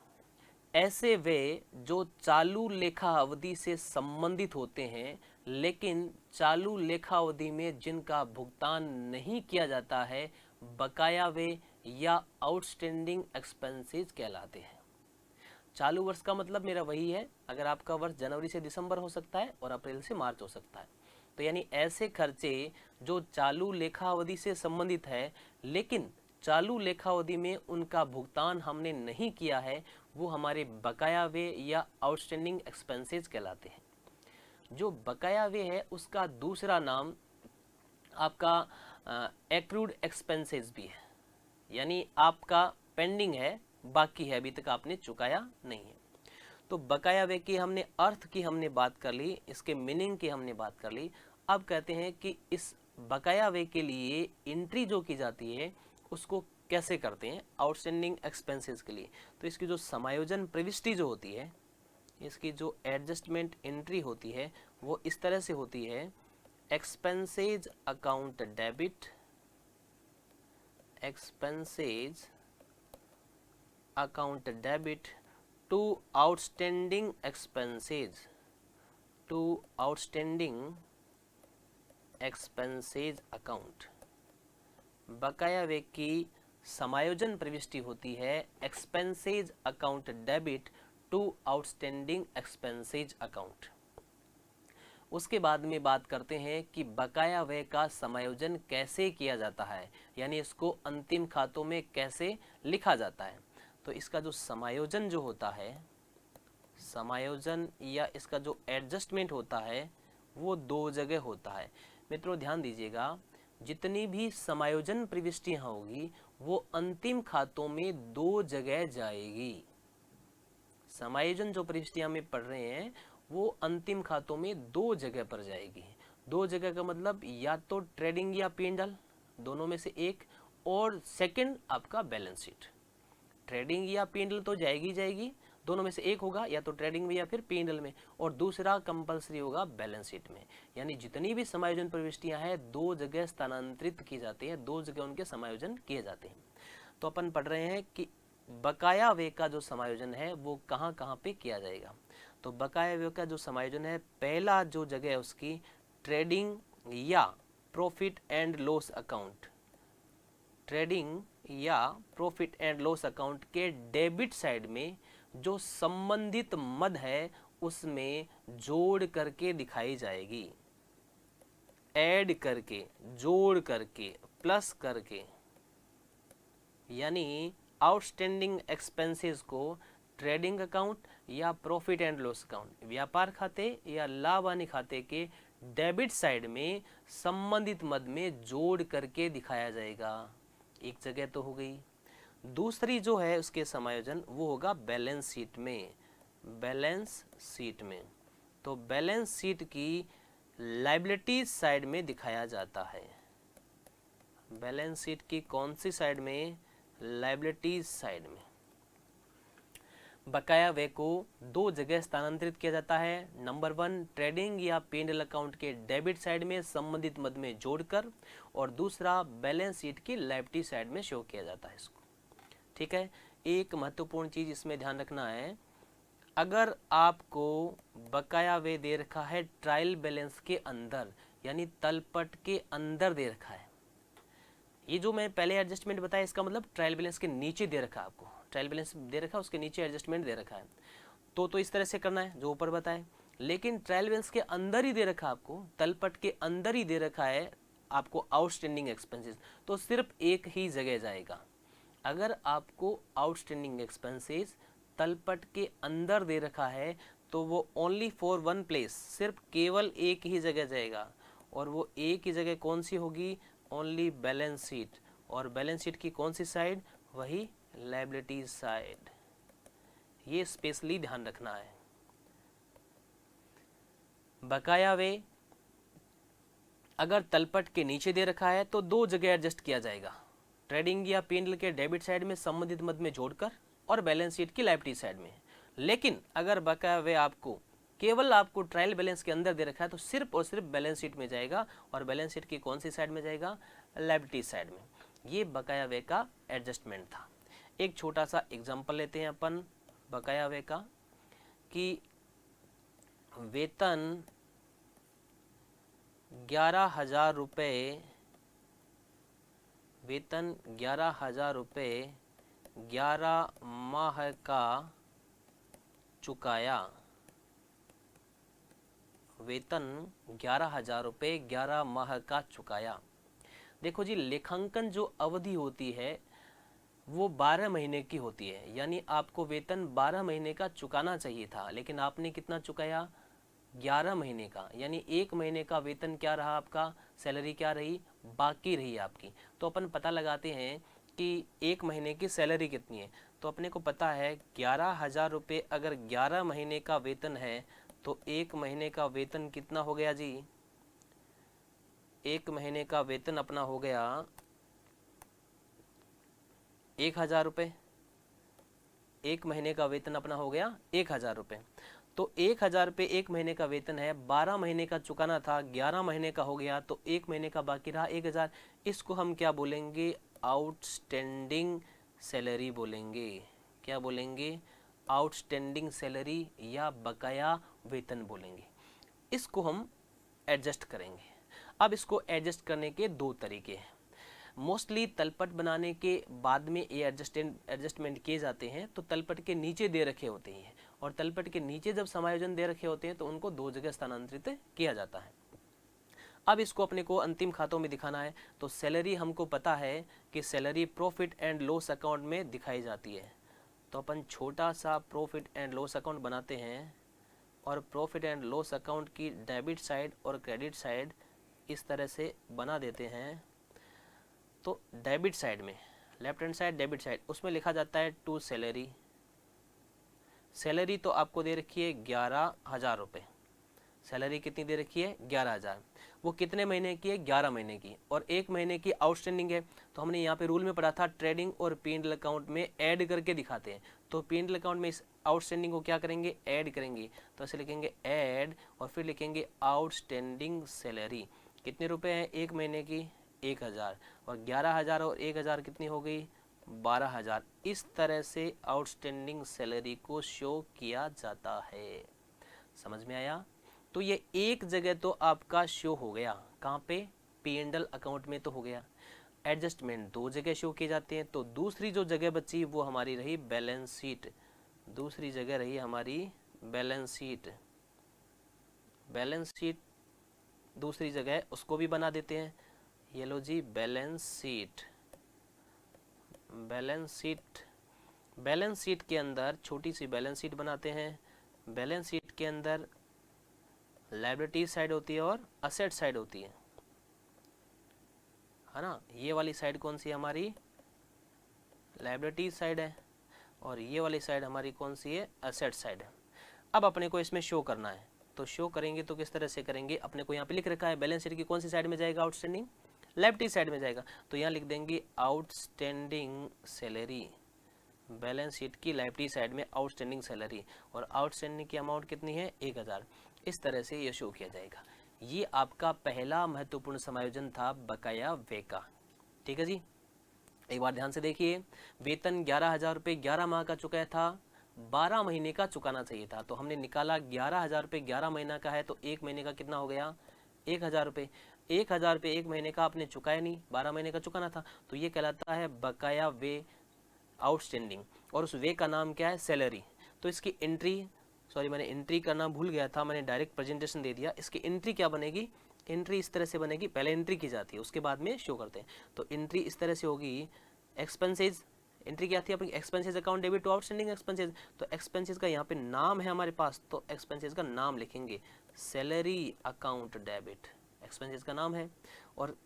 ऐसे वे जो चालू लेखा अवधि से संबंधित होते हैं लेकिन चालू लेखा अवधि में जिनका भुगतान नहीं किया जाता है, बकाया वे या आउटस्टैंडिंग एक्सपेंसेस कहलाते हैं। चालू वर्ष का मतलब मेरा वही है, अगर आपका वर्ष जनवरी से दिसंबर हो सकता है और अप्रैल से मार्च हो सकता है, तो यानी ऐसे खर्चे जो चालू लेखा अवधि से संबंधित है लेकिन चालू लेखा अवधि में उनका भुगतान हमने नहीं किया है, वो हमारे बकाया वे या आउटस्टैंडिंग एक्सपेंसेस कहलाते हैं। जो बकाया वे है उसका दूसरा नाम आपका एक्रूड एक्सपेंसेस भी है, यानी आपका पेंडिंग है, बाकी है, अभी तक आपने चुकाया नहीं है। तो बकाया वे की हमने अर्थ की हमने बात कर ली, इसके मीनिंग की हमने बात कर ली। अब कहते हैं कि इस बकाया वे के लिए एंट्री जो की जाती है उसको कैसे करते हैं आउटस्टैंडिंग एक्सपेंसेस के लिए। तो इसकी जो समायोजन प्रविष्टि जो होती है, इसकी जो एडजस्टमेंट एंट्री होती है वो इस तरह से होती है, expenses account debit, expenses account debit to outstanding expenses, to outstanding expenses account. बकाया वे की समायोजन प्रविष्टि होती है expenses account debit to outstanding expenses account. उसके बाद में बात करते हैं कि बकाया व्यय का समायोजन कैसे किया जाता है, यानी इसको अंतिम खातों में कैसे लिखा जाता है। तो इसका जो समायोजन जो होता है, समायोजन या इसका जो एडजस्टमेंट होता है वो दो जगह होता है। मित्रों ध्यान दीजिएगा, जितनी भी समायोजन प्रविष्टियां होगी वो अंतिम खातों में दो जगह जाएगी। समायोजन जो प्रविष्टियां में पढ़ रहे हैं वो अंतिम खातों में दो जगह पर जाएगी। दो जगह का मतलब या तो ट्रेडिंग या P&L, दोनों में से एक, और सेकंड आपका बैलेंस शीट। ट्रेडिंग या P&L तो जाएगी जाएगी, दोनों में से एक होगा, या तो ट्रेडिंग में या फिर P&L में, और दूसरा कंपलसरी होगा बैलेंस शीट में। यानी जितनी भी समायोजन प्रविष्टियां हैं दो जगह स्थानांतरित की जाती है, दो जगह उनके समायोजन किए जाते हैं। तो अपन पढ़ रहे हैं कि बकाया व्यय का जो समायोजन है वो कहाँ कहाँ पे किया जाएगा। तो बकाया व्यय का जो समायोजन है, पहला जो जगह है उसकी ट्रेडिंग या profit and loss account, trading या प्रॉफिट एंड लॉस अकाउंट के डेबिट साइड में जो संबंधित मद है उसमें जोड़ करके दिखाई जाएगी, ऐड करके, जोड़ करके, प्लस करके। यानी आउटस्टैंडिंग एक्सपेंसेस को ट्रेडिंग अकाउंट या प्रॉफिट एंड लॉस अकाउंट, व्यापार खाते या लाभ हानि खाते के डेबिट साइड में संबंधित मद में जोड़ करके दिखाया जाएगा। एक जगह तो हो गई। दूसरी जो है उसके समायोजन वो होगा बैलेंस शीट में, बैलेंस शीट में। तो बैलेंस शीट की लायबिलिटीज साइड में दिखाया जाता है, बैलेंस शीट की कौन सी साइड में? लायबिलिटीज साइड में। बकाया व्यय को दो जगह स्थानांतरित किया जाता है। नंबर 1, ट्रेडिंग या P&L अकाउंट के डेबिट साइड में संबंधित मद में जोड़कर, और दूसरा बैलेंस शीट की लायबिलिटी साइड में शो किया जाता है इसको। ठीक है, एक महत्वपूर्ण चीज इसमें ध्यान रखना है, अगर आपको बकाया व्यय दे रखा है ट्रायल बैलेंस के अंदर, यानी तलपट के अंदर दे रखा है, ये जो मैं पहले एडजस्टमेंट बताया इसका मतलब ट्रायल बैलेंस के नीचे दे रखा है, आपको ट्रायल बैलेंस दे रखा है उसके नीचे एडजस्टमेंट दे रखा है, तो इस तरह से करना है जो ऊपर बताए। लेकिन ट्रायल बैलेंस के अंदर ही दे रखा है, आपको तलपट के अंदर ही दे रखा है आपको आउटस्टैंडिंग एक्सपेंसेस, तो सिर्फ एक ही जगह जाएगा। अगर आपको आउटस्टैंडिंग एक्सपेंसेस तलपट के अंदर दे रखा है तो वो ओनली फॉर वन प्लेस, सिर्फ केवल एक ही जगह जाएगा, और वो एक ही जगह कौन सी होगी? Only balance sheet. और बैलेंस शीट की कौन सी साइड? वही लायबिलिटीज साइड। ये स्पेशली ध्यान रखना है। बकाया व्यय अगर तलपट के नीचे दे रखा है तो दो जगह एडजस्ट किया जाएगा, ट्रेडिंग या P&L के डेबिट साइड में संबंधित मद में जोड़कर, और बैलेंस शीट की लायबिलिटी साइड में। लेकिन अगर बकाया व्यय आपको केवल आपको ट्रायल बैलेंस के अंदर दे रखा है तो सिर्फ और सिर्फ बैलेंस शीट में जाएगा, और बैलेंस शीट की कौन सी साइड में जाएगा? लायबिलिटी साइड में। ये बकाया व्यय का एडजस्टमेंट था। एक छोटा सा एग्जांपल लेते हैं अपन बकाया व्यय का, कि वेतन 11,000 रुपये, वेतन 11,000 रुपये 11 माह का चुकाया। वेतन 11,000 रुपये 11 माह का चुकाया। देखो जी, लेखांकन जो अवधि होती है वो 12 महीने की होती है, यानी आपको वेतन 12 महीने का चुकाना चाहिए था, लेकिन आपने कितना चुकाया? 11 महीने का, यानी एक महीने का वेतन क्या रहा आपका? सैलरी क्या रही? बाकी रही आपकी। तो अपन पता लगाते हैं कि एक महीने की सैलरी कितनी है। तो अपने को पता है 11,000 रुपये अगर 11 महीने का वेतन है तो एक महीने का वेतन कितना हो गया जी? एक महीने का वेतन अपना हो गया 1,000 रुपये। एक महीने का वेतन अपना हो गया 1,000 रुपये। तो 1,000 रुपये एक महीने का वेतन है, 12 महीने का चुकाना था, 11 महीने का हो गया, तो एक महीने का बाकी रहा 1,000। इसको हम क्या बोलेंगे? आउटस्टैंडिंग सैलरी बोलेंगे। क्या बोलेंगे? आउटस्टैंडिंग सैलरी या बकाया वेतन बोलेंगे। इसको हम एडजस्ट करेंगे। अब इसको एडजस्ट करने के दो तरीके हैं। मोस्टली तलपट बनाने के बाद में ये एडजस्टमेंट किए जाते हैं, तो तलपट के नीचे दे रखे होते हैं, और तलपट के नीचे जब समायोजन दे रखे होते हैं तो उनको दो जगह स्थानांतरित किया जाता है। अब इसको अपने को अंतिम खातों में दिखाना है, तो सैलरी हमको पता है कि salary profit and loss account में दिखाई जाती है। तो अपन छोटा सा प्रॉफिट एंड लॉस अकाउंट बनाते हैं, और प्रॉफिट एंड लॉस अकाउंट की डेबिट साइड और क्रेडिट साइड इस तरह से बना देते हैं। तो डेबिट साइड में, left hand side debit side, उसमें लिखा जाता है टू सैलरी। सैलरी तो आपको दे रखी है 11,000 रुपये। सैलरी कितनी दे रखी है? 11,000। वो कितने महीने की है? 11 महीने की, और एक महीने की आउटस्टैंडिंग है। तो हमने यहाँ पे रूल में पढ़ा था, ट्रेडिंग और P&L अकाउंट में ऐड करके दिखाते हैं। तो P&L अकाउंट में इस आउटस्टैंडिंग को क्या करेंगे? ऐड करेंगे। तो ऐसे लिखेंगे ऐड, और फिर लिखेंगे आउटस्टैंडिंग सैलरी। कितने रुपए हैं एक महीने की? 1,000। और 11,000 और 1,000 कितनी हो गई? 12,000। इस तरह से आउटस्टैंडिंग सैलरी को शो किया जाता है। समझ में आया? तो ये एक जगह तो आपका शो हो गया, कहाँ पे? P&L अकाउंट में तो हो गया। एडजस्टमेंट दो जगह शो किए जाते हैं, तो दूसरी जो जगह बची वो हमारी रही बैलेंस शीट। दूसरी जगह रही हमारी बैलेंस शीट। बैलेंस शीट दूसरी जगह, उसको भी बना देते हैं। ये लो जी balance sheet. Balance sheet, balance sheet के अंदर छोटी सी बैलेंस शीट बनाते हैं। बैलेंस शीट के अंदर लायबिलिटी साइड होती है और असेट साइड होती है ना। ये वाली साइड कौन सी है हमारी? लायबिलिटी साइड है, और ये वाली साइड हमारी कौन सी है? असेट साइड है। अब अपने को इसमें शो करना है, तो शो करेंगे तो किस तरह से करेंगे? अपने को यहाँ पे लिख रखा है बैलेंस शीट की कौन सी साइड में जाएगा आउटस्टैंडिंग? लेफ्टी साइड में जाएगा। तो यहाँ लिख देंगे आउटस्टैंडिंग सैलरी, बैलेंस शीट की लेफ्टी साइड में आउटस्टैंडिंग सैलरी, और आउटस्टैंडिंग की अमाउंट कितनी है 1000। इस तरह से ये शो किया जाएगा। ये आपका पहला महत्वपूर्ण समायोजन था बकाया व्यय का। ठीक है जी, एक बार ध्यान से देखिए, वेतन 11,000 रुपये 11 माह का चुकाया था, 12 महीने का चुकाना चाहिए था। तो हमने निकाला 11,000 रुपये 11 महीना का है, तो एक महीने का कितना हो गया 1,000 रुपये। 1,000 रुपये एक महीने का आपने चुकाया नहीं, 12 महीने का चुकाना था, तो ये कहलाता है बकाया व्यय आउटस्टैंडिंग, और उस व्यय का नाम क्या है सैलरी। तो इसकी एंट्री, सॉरी मैंने एंट्री करना भूल गया था, मैंने डायरेक्ट प्रेजेंटेशन दे दिया। इसकी एंट्री क्या बनेगी, एंट्री इस तरह से बनेगी, पहले एंट्री की जाती है उसके बाद में शो करते हैं। तो एंट्री इस तरह से होगी, एक्सपेंसेज, एंट्री क्या थी अपनी, expenses account debit to outstanding expenses. तो एक्सपेंसेज का यहाँ पे नाम है हमारे पास, तो एक्सपेंसेज का नाम लिखेंगे सैलरी अकाउंट डेबिट, एक्सपेंसेज का नाम है। और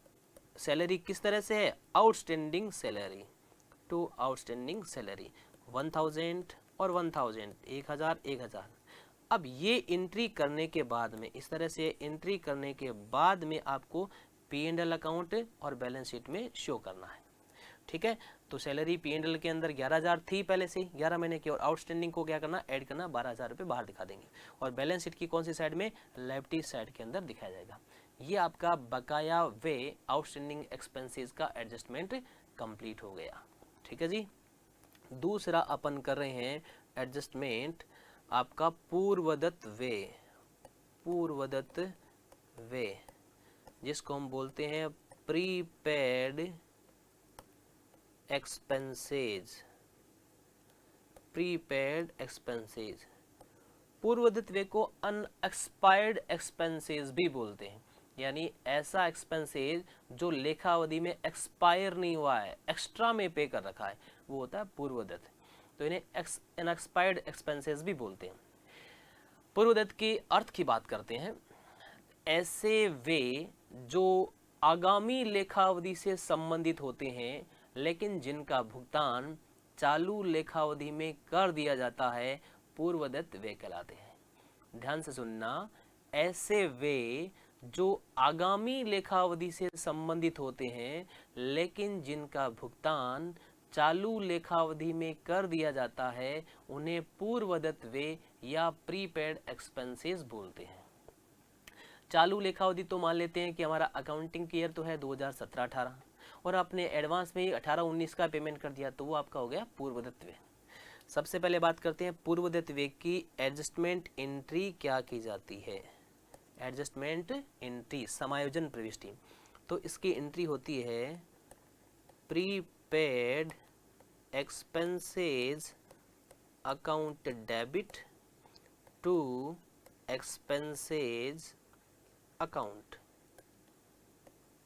सैलरी किस तरह से है, outstanding salary to outstanding salary, 1000 और 1000, 1000 1000। अब ये एंट्री करने के बाद में, इस तरह से एंट्री करने के बाद में आपको P&L अकाउंट और बैलेंस शीट में शो करना है। ठीक है, तो सैलरी P&L के अंदर 11,000 थी पहले से 11 महीने की, और आउटस्टैंडिंग को क्या करना, ऐड करना, 12,000 रुपये बाहर दिखा देंगे, और बैलेंस शीट की कौन सी साइड में, लेफ्टी साइड के अंदर दिखाया जाएगा। ये आपका बकाया व्यय आउटस्टैंडिंग एक्सपेंसेस का एडजस्टमेंट कंप्लीट हो गया। ठीक है जी, दूसरा अपन कर रहे हैं एडजस्टमेंट आपका पूर्वदत्त व्यय, पूर्वदत्त व्यय जिसको हम बोलते हैं prepaid expenses, prepaid expenses. Purvadatta व्यय को अनएक्सपायर्ड एक्सपेंसेज भी बोलते हैं, यानी ऐसा एक्सपेंसेज जो लेखा अवधि में एक्सपायर नहीं हुआ है, एक्स्ट्रा में पे कर रखा है, वो होता है पूर्वदत्त। तो इन्हें अनएक्सपायर्ड एक्सपेंसेस भी बोलते हैं। पूर्वदत्त के अर्थ की बात करते हैं, ऐसे वे जो आगामी लेखावधि से संबंधित होते हैं लेकिन जिनका भुगतान चालू लेखावधि में कर दिया जाता है, पूर्वदत्त व्यय कहलाते हैं। ध्यान से सुनना, ऐसे वे जो आगामी लेखावधि से संबंधित होते हैं लेकिन जिनका भुगतान चालू लेखावधि में कर दिया जाता है, उन्हें पूर्वदत्त व्यय या प्रीपेड एक्सपेंसेस बोलते हैं। चालू लेखावधि तो मान लेते हैं कि हमारा अकाउंटिंग ईयर तो है 2017-18, और आपने एडवांस में 18-19 का पेमेंट कर दिया, तो वो आपका हो गया पूर्वदत्त व्यय। सबसे पहले बात करते हैं पूर्वदत्त व्यय की एडजस्टमेंट एंट्री क्या की जाती है। एडजस्टमेंट एंट्री, समायोजन प्रविष्टि, तो इसकी एंट्री होती है prepaid expenses account debit to expenses account.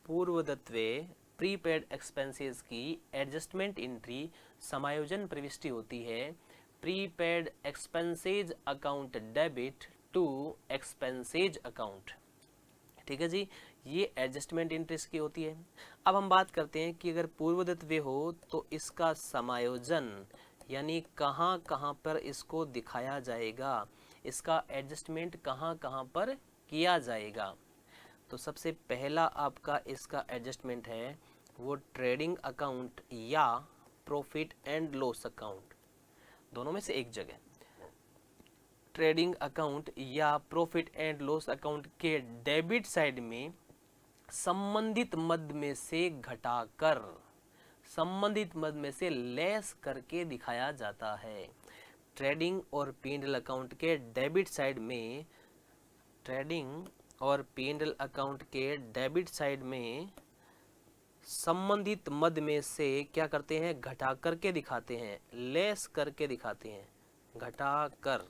पूर्वदत्त व्यय प्रीपेड एक्सपेंसेस की एडजस्टमेंट एंट्री, समायोजन प्रविष्टि होती है prepaid expenses account debit to expenses account. ठीक है जी, ये एडजस्टमेंट इंटरेस्ट की होती है। अब हम बात करते हैं कि अगर पूर्वदत्त व्यय हो तो इसका समायोजन, यानी कहाँ कहाँ पर इसको दिखाया जाएगा, इसका एडजस्टमेंट कहाँ कहाँ पर किया जाएगा। तो सबसे पहला आपका इसका एडजस्टमेंट है वो ट्रेडिंग अकाउंट या प्रॉफिट एंड लॉस अकाउंट, दोनों में से एक जगह। ट्रेडिंग अकाउंट या प्रॉफिट एंड लॉस अकाउंट के डेबिट साइड में संबंधित मद में से घटाकर, संबंधित मद में से लेस करके दिखाया जाता है। ट्रेडिंग और P&L अकाउंट के डेबिट साइड में, ट्रेडिंग और P&L अकाउंट के डेबिट साइड में संबंधित मद में से क्या करते हैं, घटा करके दिखाते हैं, लेस करके दिखाते हैं, घटा कर।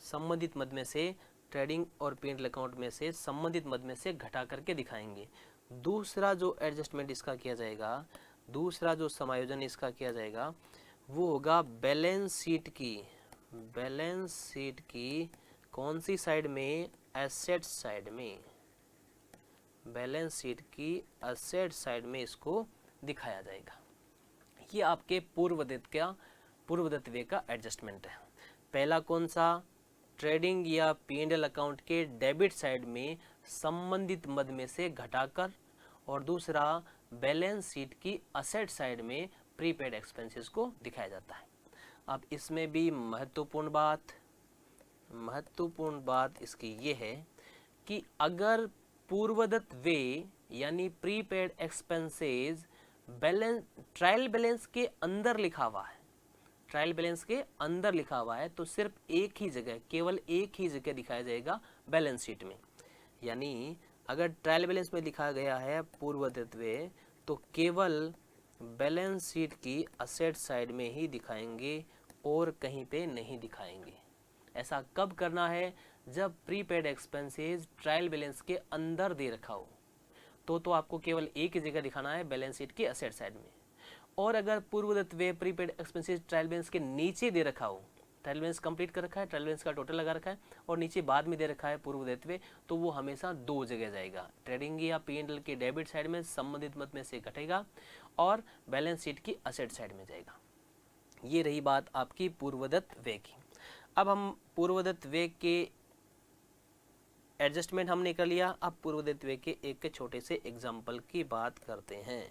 संबंधित मद में से, ट्रेडिंग और P&L अकाउंट में से संबंधित मद में से घटा करके दिखाएंगे। दूसरा जो एडजस्टमेंट इसका किया जाएगा, दूसरा जो समायोजन इसका किया जाएगा वो होगा बैलेंस शीट की, बैलेंस शीट की कौन सी साइड में, एसेट साइड में, बैलेंस शीट की एसेट साइड में इसको दिखाया जाएगा। ये आपके पूर्वदत्त व्यय का एडजस्टमेंट है। पहला कौन सा, ट्रेडिंग या P&L अकाउंट के डेबिट साइड में संबंधित मद में से घटाकर, और दूसरा बैलेंस शीट की असेट साइड में प्रीपेड एक्सपेंसेस को दिखाया जाता है। अब इसमें भी महत्वपूर्ण बात इसकी ये है कि अगर पूर्वदत्त व्यय यानी प्रीपेड एक्सपेंसेस ट्रायल बैलेंस के अंदर लिखा हुआ है, तो सिर्फ केवल एक ही जगह दिखाया जाएगा बैलेंस शीट में। यानी अगर ट्रायल बैलेंस में लिखा गया है पूर्वदत्त व्यय, तो केवल बैलेंस शीट की असेट साइड में ही दिखाएंगे और कहीं पे नहीं दिखाएंगे। ऐसा कब करना है? जब प्रीपेड एक्सपेंसेस ट्रायल बैलेंस के अंदर दे रखा हो, तो आपको केवल एक ही जगह दिखाना है, बैलेंस शीट की असेट साइड में। और अगर पूर्वदत्त व्यय प्रीपेड एक्सपेंसेस ट्रायल बैलेंस के नीचे दे रखा हो, ट्रायल बैलेंस कंप्लीट कर रखा है, ट्रायल बैलेंस का टोटल लगा रखा है और नीचे बाद में दे रखा है पूर्वदत्त व्यय, तो वो हमेशा दो जगह जाएगा। ट्रेडिंग या P&L के डेबिट साइड में संबंधित मद में से घटेगा और बैलेंस शीट की असेट साइड में जाएगा। ये रही बात आपकी पूर्वदत्त व्यय की। अब हम पूर्वदत्त व्यय के एडजस्टमेंट हमने कर लिया। अब पूर्वदत्त व्यय के एक छोटे से एग्जाम्पल की बात करते हैं।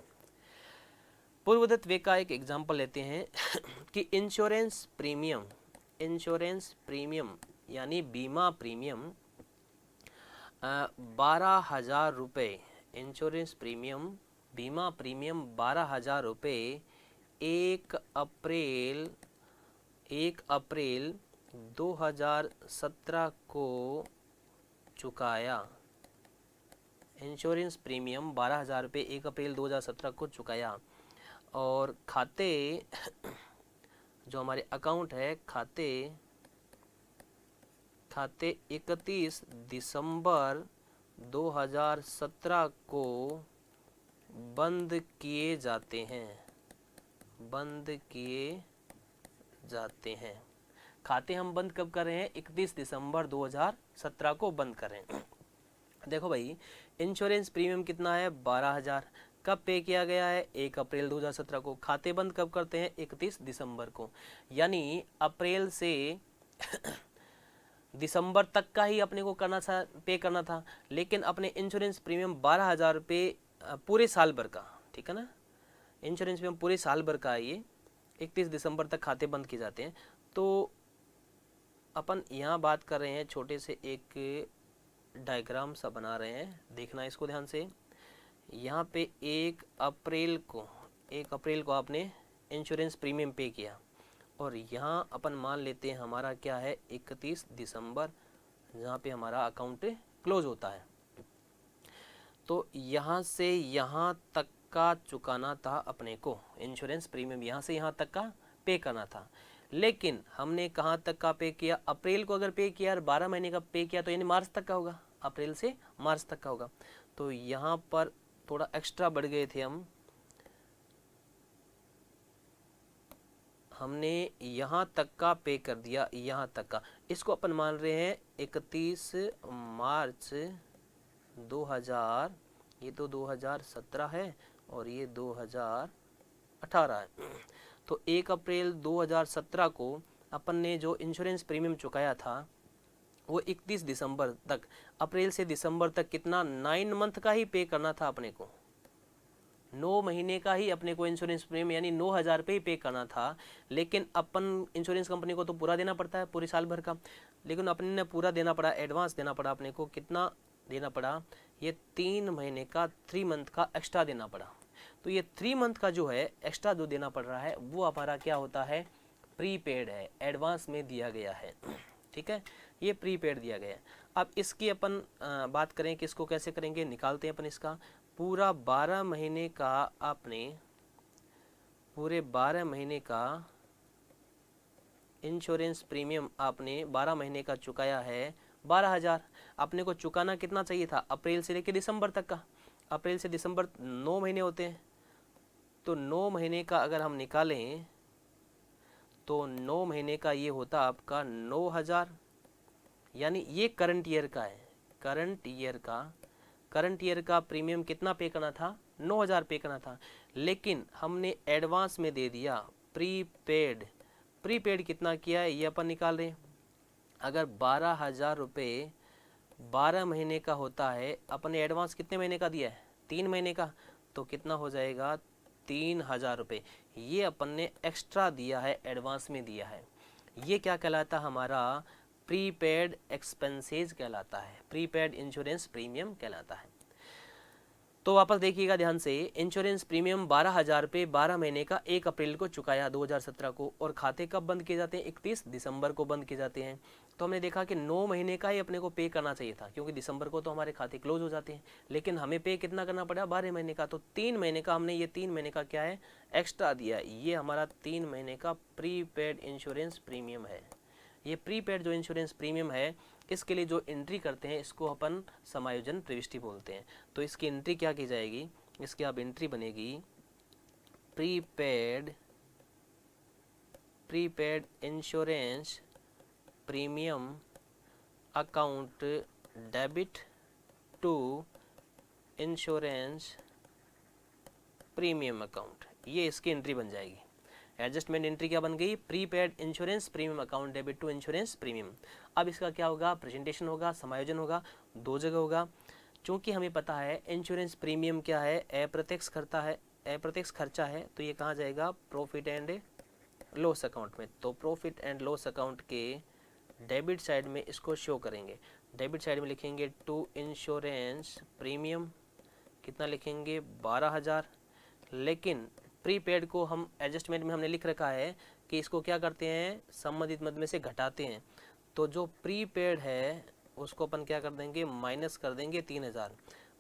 पूर्वदत्त व्यय का एक एग्जाम्पल लेते हैं कि इंश्योरेंस प्रीमियम यानी बीमा प्रीमियम 12,000 रुपये, इंश्योरेंस प्रीमियम बीमा प्रीमियम 12,000 रुपये 1 अप्रैल 2017 को चुकाया। इंश्योरेंस प्रीमियम 12,000 रुपये 1 अप्रैल 2017 को चुकाया और खाते जो हमारे अकाउंट है, खाते 31 दिसंबर 2017 को बंद किए जाते हैं। खाते हम बंद कब कर रहे हैं? 31 दिसंबर 2017 को बंद कर रहे हैं। देखो भाई, इंश्योरेंस प्रीमियम कितना है? 12,000। कब पे किया गया है? 1 अप्रैल 2017 को। खाते बंद कब करते हैं? 31 दिसंबर को। यानी अप्रैल से दिसंबर तक का ही अपने को पे करना था, लेकिन अपने इंश्योरेंस प्रीमियम 12,000 रुपये पूरे साल भर का, ठीक है ना, इंश्योरेंस प्रीमियम पूरे साल भर का है। ये 31 दिसंबर तक खाते बंद किए जाते हैं। तो अपन यहाँ बात कर रहे हैं, छोटे से एक डायग्राम सा बना रहे हैं, देखना इसको ध्यान से। यहाँ पे 1 अप्रैल को आपने इंश्योरेंस प्रीमियम पे किया और यहाँ अपन मान लेते हैं हमारा क्या है, 31 दिसंबर, जहाँ पे हमारा अकाउंट क्लोज होता है। तो यहाँ से यहाँ तक का चुकाना था अपने को, इंश्योरेंस प्रीमियम यहाँ से यहाँ तक का पे करना था। लेकिन हमने कहाँ तक का पे किया? अप्रैल को अगर पे किया और 12 महीने का पे किया, तो यानी मार्च तक का होगा, अप्रैल से मार्च तक का होगा। तो यहाँ पर थोड़ा एक्स्ट्रा बढ़ गए थे हमने यहाँ तक का पे कर दिया, यहाँ तक का। इसको अपन मान रहे हैं 31 मार्च 2000, ये तो 2017 है और ये 2018 है। तो 1 अप्रैल 2017 को अपन ने जो इंश्योरेंस प्रीमियम चुकाया था वो 31 दिसंबर तक, अप्रैल से दिसंबर तक कितना, 9 मंथ का ही पे करना था अपने को, 9 महीने का ही अपने को इंश्योरेंस प्रीमियम यानी 9,000 रुपये ही पे करना था। लेकिन अपन इंश्योरेंस कंपनी को तो पूरा देना पड़ता है, पूरे साल भर का, लेकिन अपने ने पूरा देना पड़ा, एडवांस देना पड़ा अपने को। कितना देना पड़ा? ये 3 महीने का, 3 मंथ का एक्स्ट्रा देना पड़ा। तो ये 3 मंथ का जो है एक्स्ट्रा जो देना पड़ रहा है वो हमारा क्या होता है? प्रीपेड है, एडवांस में दिया गया है, ठीक है, ये प्रीपेड दिया गया है। अब इसकी अपन बात करें कि इसको कैसे करेंगे, निकालते हैं अपन इसका। पूरा 12 महीने का आपने, पूरे 12 महीने का इंश्योरेंस प्रीमियम आपने 12 महीने का चुकाया है 12,000। अपने को चुकाना कितना चाहिए था? अप्रैल से लेकर दिसंबर तक का। अप्रैल से दिसंबर 9 महीने होते हैं, तो 9 महीने का अगर हम निकालें तो 9 महीने का ये होता आपका 9,000, यानी ये करंट ईयर का है। करंट ईयर का प्रीमियम कितना पे करना था? 9,000 पे करना था, लेकिन हमने एडवांस में दे दिया प्रीपेड। प्रीपेड कितना किया है ये अपन निकाल रहे हैं। अगर 12,000 रुपये 12 महीने का होता है, अपने एडवांस कितने महीने का दिया है, 3 महीने का, तो कितना हो जाएगा 3,000 रुपये। ये अपन ने एक्स्ट्रा दिया है, एडवांस में दिया है। ये क्या कहलाता है, हमारा प्रीपेड एक्सपेंसेस कहलाता है, प्रीपेड इंश्योरेंस प्रीमियम कहलाता है। तो वापस देखिएगा ध्यान से, इंश्योरेंस प्रीमियम 12,000 रुपये 12 महीने का 1 अप्रैल को चुकाया 2017 को, और खाते कब बंद किए जाते हैं, 31 दिसंबर को बंद किए जाते हैं। तो हमने देखा कि 9 महीने का ही अपने को पे करना चाहिए था, क्योंकि दिसंबर को तो हमारे खाते क्लोज हो जाते हैं, लेकिन हमें पे कितना करना पड़ा, 12 महीने का। तो 3 महीने का हमने ये 3 महीने का क्या है, एक्स्ट्रा दिया है। ये हमारा 3 महीने का प्रीपेड इंश्योरेंस प्रीमियम है। ये प्रीपेड जो इंश्योरेंस प्रीमियम है, इसके लिए जो एंट्री करते हैं इसको अपन समायोजन प्रविष्टि बोलते हैं। तो इसकी एंट्री क्या की जाएगी, इसकी अब एंट्री बनेगी prepaid insurance premium account debit to insurance premium account, ये इसकी एंट्री बन जाएगी। एडजस्टमेंट एंट्री क्या बन गई, prepaid insurance premium account debit to insurance premium. अब इसका क्या होगा, प्रेजेंटेशन होगा, समायोजन होगा, 2 जगह होगा। चूंकि हमें पता है इंश्योरेंस प्रीमियम क्या है, अप्रत्यक्ष खर्चा है, तो ये कहाँ जाएगा, प्रॉफिट एंड लॉस अकाउंट में। तो प्रॉफिट एंड लॉस अकाउंट के डेबिट साइड में इसको शो करेंगे। डेबिट साइड में लिखेंगे टू इंश्योरेंस प्रीमियम, कितना लिखेंगे, 12,000। लेकिन प्रीपेड को हम एडजस्टमेंट में हमने लिख रखा है कि इसको क्या करते हैं, संबंधित मद में से घटाते हैं। तो जो प्रीपेड है उसको अपन क्या कर देंगे, माइनस कर देंगे 3,000।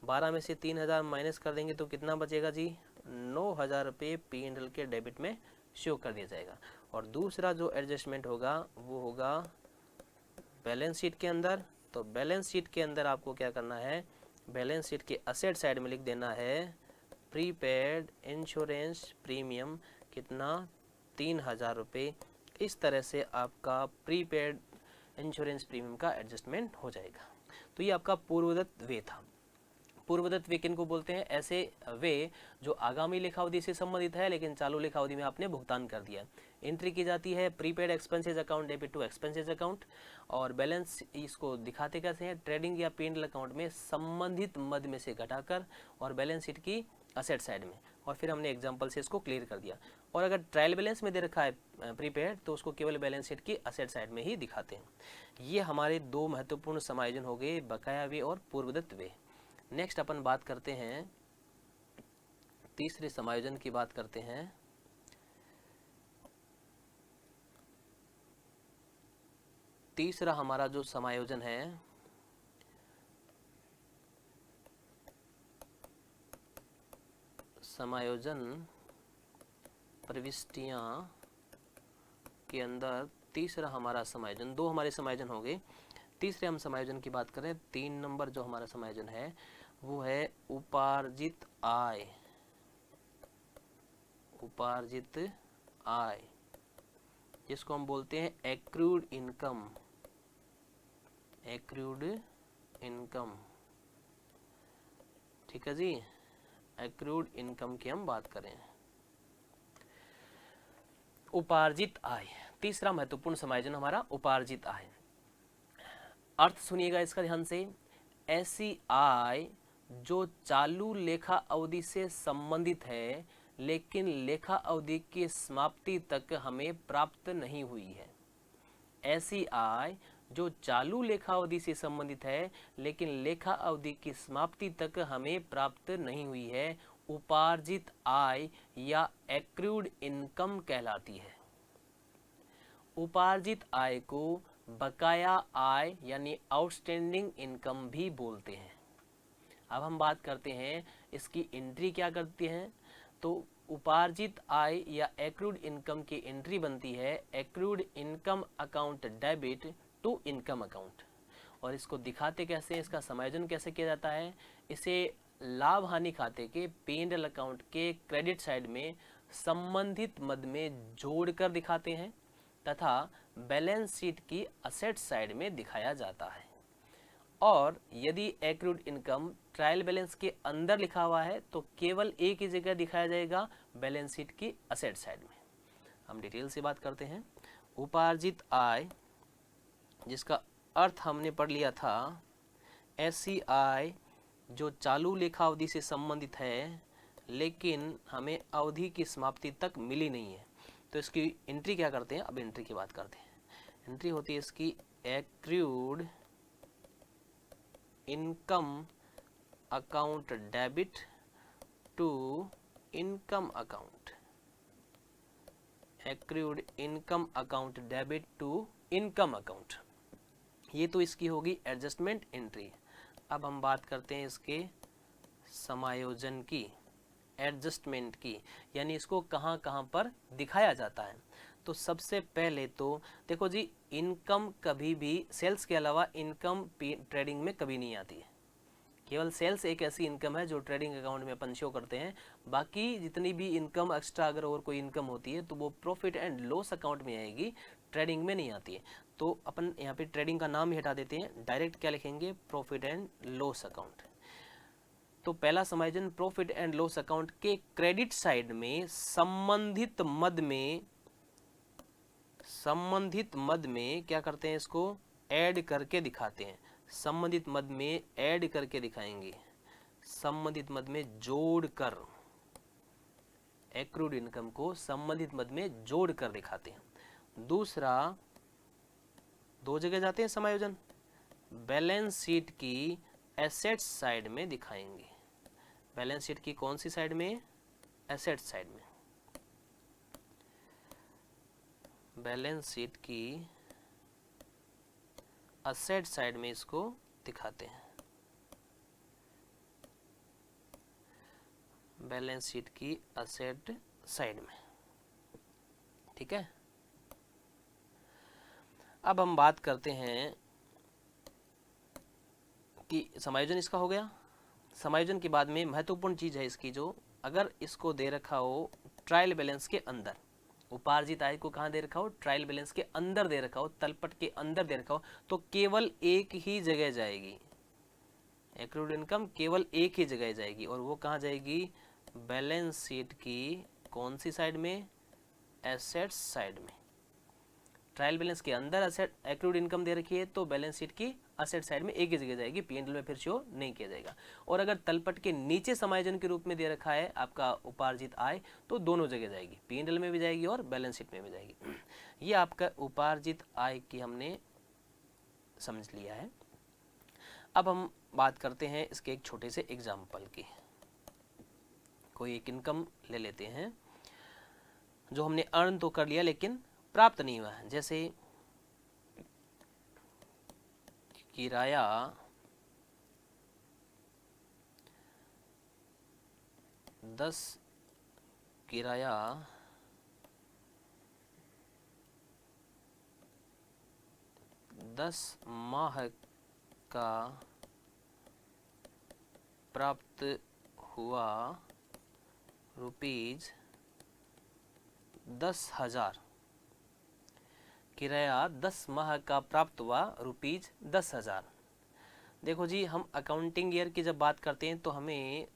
12 में से 3,000 माइनस कर देंगे तो कितना बचेगा जी, 9,000 रुपये P&L के डेबिट में शो कर दिया जाएगा। और दूसरा जो एडजस्टमेंट होगा वो होगा बैलेंस शीट के अंदर। तो बैलेंस शीट के अंदर आपको क्या करना है, बैलेंस शीट के असेट साइड में लिख देना है प्रीपेड इंश्योरेंस प्रीमियम, कितना, 3,000 रुपये। इस तरह से आपका प्रीपेड इंश्योरेंस प्रीमियम का एडजस्टमेंट हो जाएगा। तो ये आपका पूर्वदत्त वे था। पूर्वदत्त वे किन को बोलते हैं, ऐसे वे जो आगामी लेखावधि से संबंधित है लेकिन चालू लेखावधि में आपने भुगतान कर दिया। एंट्री की जाती है prepaid expenses account debit to expenses account, और बैलेंस इसको दिखाते कैसे हैं, ट्रेडिंग या P&L अकाउंट में संबंधित मद में से घटाकर, और बैलेंस शीट की असेट साइड में। और फिर हमने एग्जांपल से इसको क्लियर कर दिया। और अगर ट्रायल बैलेंस में दे रखा है प्रीपेड, तो उसको केवल बैलेंस शीट की असेट साइड में ही दिखाते हैं। ये हमारे 2 महत्वपूर्ण समायोजन हो गए, बकाया वे और पूर्वदत्त वे। नेक्स्ट अपन बात करते हैं, तीसरे समायोजन की बात करते हैं। तीसरा हमारा जो समायोजन है, समायोजन प्रविष्टियां के अंदर तीसरा हमारा समायोजन, 2 हमारे समायोजन हो गए। तीसरे हम समायोजन की बात करें, 3 नंबर जो हमारा समायोजन है वो है उपार्जित आय। उपार्जित आय जिसको हम बोलते हैं एक्रूड इनकम। एक्रूड इनकम, ठीक है जी, एक्रूड इनकम की हम बात करें। उपार्जित आय, तीसरा महत्वपूर्ण समायोजन हमारा उपार्जित आय। अर्थ सुनिएगा इसका ध्यान से, ऐसी आय जो चालू लेखा अवधि से संबंधित है लेकिन लेखा अवधि की समाप्ति तक हमें प्राप्त नहीं हुई है। ऐसी आय जो चालू लेखा अवधि से संबंधित है लेकिन लेखा अवधि की समाप्ति तक हमें प्राप्त नहीं हुई है, उपार्जित आय या एक्रूड इनकम कहलाती है। उपार्जित आय को बकाया आय यानी आउटस्टैंडिंग इनकम भी बोलते हैं। अब हम बात करते हैं इसकी एंट्री क्या करती हैं। तो उपार्जित आय या एक्रूड इनकम की एंट्री बनती है accrued income account debit to income account. और इसको दिखाते कैसे, इसका समायोजन कैसे किया जाता है, इसे लाभ हानि खाते के P&L अकाउंट के क्रेडिट साइड में संबंधित मद में जोड़कर दिखाते हैं तथा बैलेंस शीट की असेट साइड में दिखाया जाता है। और यदि एक्रूड इनकम ट्रायल बैलेंस के अंदर लिखा हुआ है तो केवल एक ही जगह दिखाया जाएगा, बैलेंस शीट की असेट साइड में। हम डिटेल से बात करते हैं। उपार्जित आय जिसका अर्थ हमने पढ़ लिया था SCI जो चालू लेखा अवधि से संबंधित है, लेकिन हमें अवधि की समाप्ति तक मिली नहीं है, तो इसकी एंट्री क्या करते हैं। अब एंट्री की बात करते हैं। एंट्री होती है इसकी accrued income account debit to income account, accrued income account debit to income account. ये तो इसकी होगी एडजस्टमेंट एंट्री। अब हम बात करते हैं इसके समायोजन की, एडजस्टमेंट की, यानी इसको कहाँ कहाँ पर दिखाया जाता है। तो सबसे पहले तो देखो जी, इनकम कभी भी सेल्स के अलावा इनकम ट्रेडिंग में कभी नहीं आती है। केवल सेल्स एक ऐसी इनकम है जो ट्रेडिंग अकाउंट में अपन शो करते हैं। बाकी जितनी भी इनकम एक्स्ट्रा अगर और कोई इनकम होती है तो वो प्रॉफिट एंड लॉस अकाउंट में आएगी, ट्रेडिंग में नहीं आती है। तो अपन यहाँ पे ट्रेडिंग का नाम ही हटा देते हैं, डायरेक्ट क्या लिखेंगे, प्रॉफिट एंड लॉस अकाउंट। तो पहला समायोजन प्रॉफिट एंड लॉस अकाउंट के क्रेडिट साइड में संबंधित मद में क्या करते हैं, इसको ऐड करके दिखाते हैं। संबंधित मद में ऐड करके दिखाएंगे, संबंधित मद में जोड़कर, एक्रूड इनकम को संबंधित मद में जोड़कर दिखाते हैं। दूसरा, दो जगह जाते हैं समायोजन, बैलेंस शीट की एसेट्स साइड में दिखाएंगे। बैलेंस शीट की कौन सी साइड में, एसेट्स साइड में। बैलेंस शीट की असेट साइड में इसको दिखाते हैं। बैलेंस शीट की असेट साइड में, ठीक है। अब हम बात करते हैं कि समायोजन इसका हो गया। समायोजन के बाद में महत्वपूर्ण चीज है इसकी, जो अगर इसको दे रखा हो ट्रायल बैलेंस के अंदर, उपार्जित आय को कहाँ दे रखा हो, ट्रायल बैलेंस के अंदर दे रखा हो, तलपट के अंदर दे रखा हो, तो केवल एक ही जगह जाएगी। एक्रूड इनकम केवल एक ही जगह जाएगी, और वो कहाँ जाएगी, बैलेंस शीट की कौन सी साइड में, एसेट्स साइड में। ट्रायल बैलेंस के अंदर असेट एक्रूड इनकम दे रखी है तो बैलेंस शीट की असेट साइड में एक ही जगह जाएगी, पी एंड एल में फिर शो नहीं किया जाएगा। और अगर तलपट के नीचे समायोजन के रूप में दे रखा है आपका उपार्जित आय, तो दोनों जगह जाएगी, पी एंड एल में भी जाएगी और बैलेंस शीट में भी जाएगी। ये आपका उपार्जित आय की हमने समझ लिया है। अब हम बात करते हैं इसके एक छोटे से एग्जाम्पल की। कोई एक इनकम ले लेते हैं जो हमने अर्न तो कर लिया लेकिन प्राप्त नहीं हुआ है। जैसे किराया 10 माह का प्राप्त हुआ ₹10,000। किराया 10 माह का प्राप्त हुआ ₹10,000। देखो जी, हम अकाउंटिंग ईयर की जब बात करते हैं तो हमें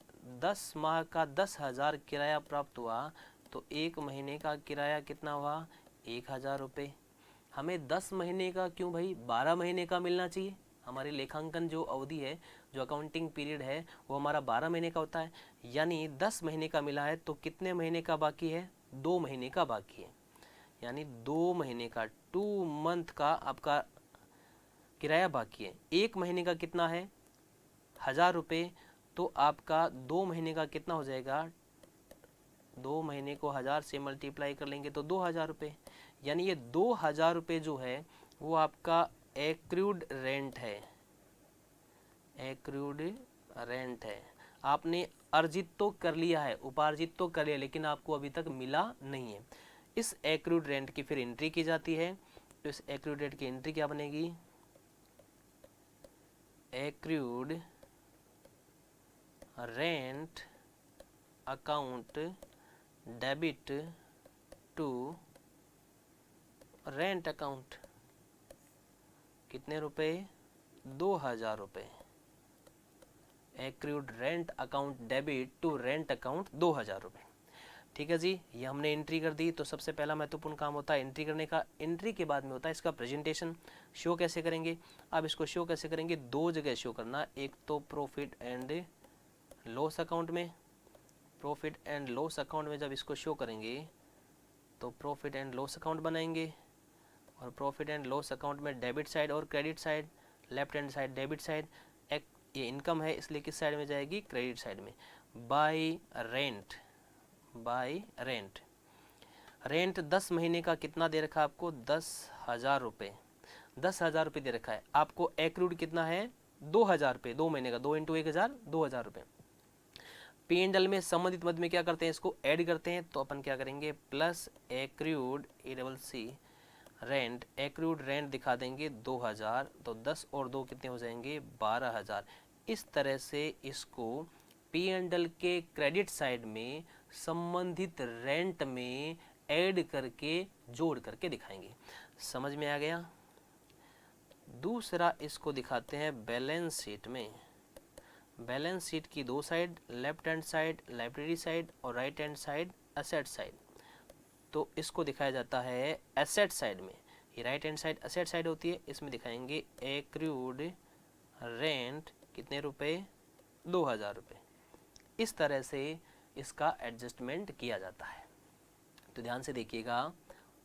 10 माह का 10,000 किराया प्राप्त हुआ, तो एक महीने का किराया कितना हुआ, 1,000 रुपये। हमें 10 महीने का क्यों भाई, 12 महीने का मिलना चाहिए। हमारी लेखांकन जो अवधि है, जो अकाउंटिंग पीरियड है, वो हमारा 12 महीने का होता है। यानी 10 महीने का मिला है तो कितने महीने का बाकी है, 2 महीने का बाकी है। यानी 2 महीने का, 2 मंथ का आपका किराया बाकी है। एक महीने का कितना है, 1,000 रुपये, तो आपका 2 महीने का कितना हो जाएगा, 2 महीने को 1000 से मल्टीप्लाई कर लेंगे तो 2,000 रुपये। यानी ये 2,000 रुपये जो है वो आपका एक्रूड रेंट है, एक्रूड रेंट है। आपने अर्जित तो कर लिया है, उपार्जित तो कर लिया, लेकिन आपको अभी तक मिला नहीं है। इस एक्रूड रेंट की फिर एंट्री की जाती है। तो इस एक्रूड रेंट की एंट्री क्या बनेगी, accrued rent account debit to rent account. कितने रुपए, 2,000 रुपये। Accrued rent account debit to rent account 2,000 रुपये। ठीक है जी, ये हमने एंट्री कर दी। तो सबसे पहला महत्वपूर्ण काम होता है एंट्री करने का। एंट्री के बाद में होता है इसका प्रेजेंटेशन। शो कैसे करेंगे? अब इसको शो कैसे करेंगे? दो जगह शो करना, एक तो प्रॉफिट एंड लॉस अकाउंट में। प्रॉफिट एंड लॉस अकाउंट में जब इसको शो करेंगे तो प्रॉफिट एंड लॉस अकाउंट बनाएंगे, और प्रॉफिट एंड लॉस अकाउंट में डेबिट साइड और credit side, left hand side debit side, एक ये इनकम है इसलिए किस साइड में जाएगी? क्रेडिट साइड में। Bye rent, bye rent. Rent 10 महीने का कितना दे रखा है आपको? 10,000 रुपये। 10,000 रुपये दे रखा है आपको। एक्रूड कितना है? 2,000 रुपये, 2 महीने का, 2 × 1,000, 2,000 रुपये। P&L में संबंधित मद में क्या करते हैं? इसको ऐड करते हैं। तो अपन क्या करेंगे? Plus accrued ACC rent, accrued rent दिखा देंगे 2,000, तो 10 और 2 कितने हो जाएंगे? 12,000। इस तरह से इसको P&L के क्रेडिट साइड में संबंधित रेंट में ऐड करके जोड़ करके दिखाएंगे। समझ में आ गया? दूसरा इसको दिखाते हैं बैलेंस शीट में। बैलेंस शीट की दो side, left hand side library side और right hand side asset side. तो इसको दिखाया जाता है एसेट साइड में। ये right hand side asset side होती है, इसमें दिखाएंगे एक्रूड रेंट कितने रुपए? 2,000 रुपये। इस तरह से इसका एडजस्टमेंट किया जाता है। तो ध्यान से देखिएगा,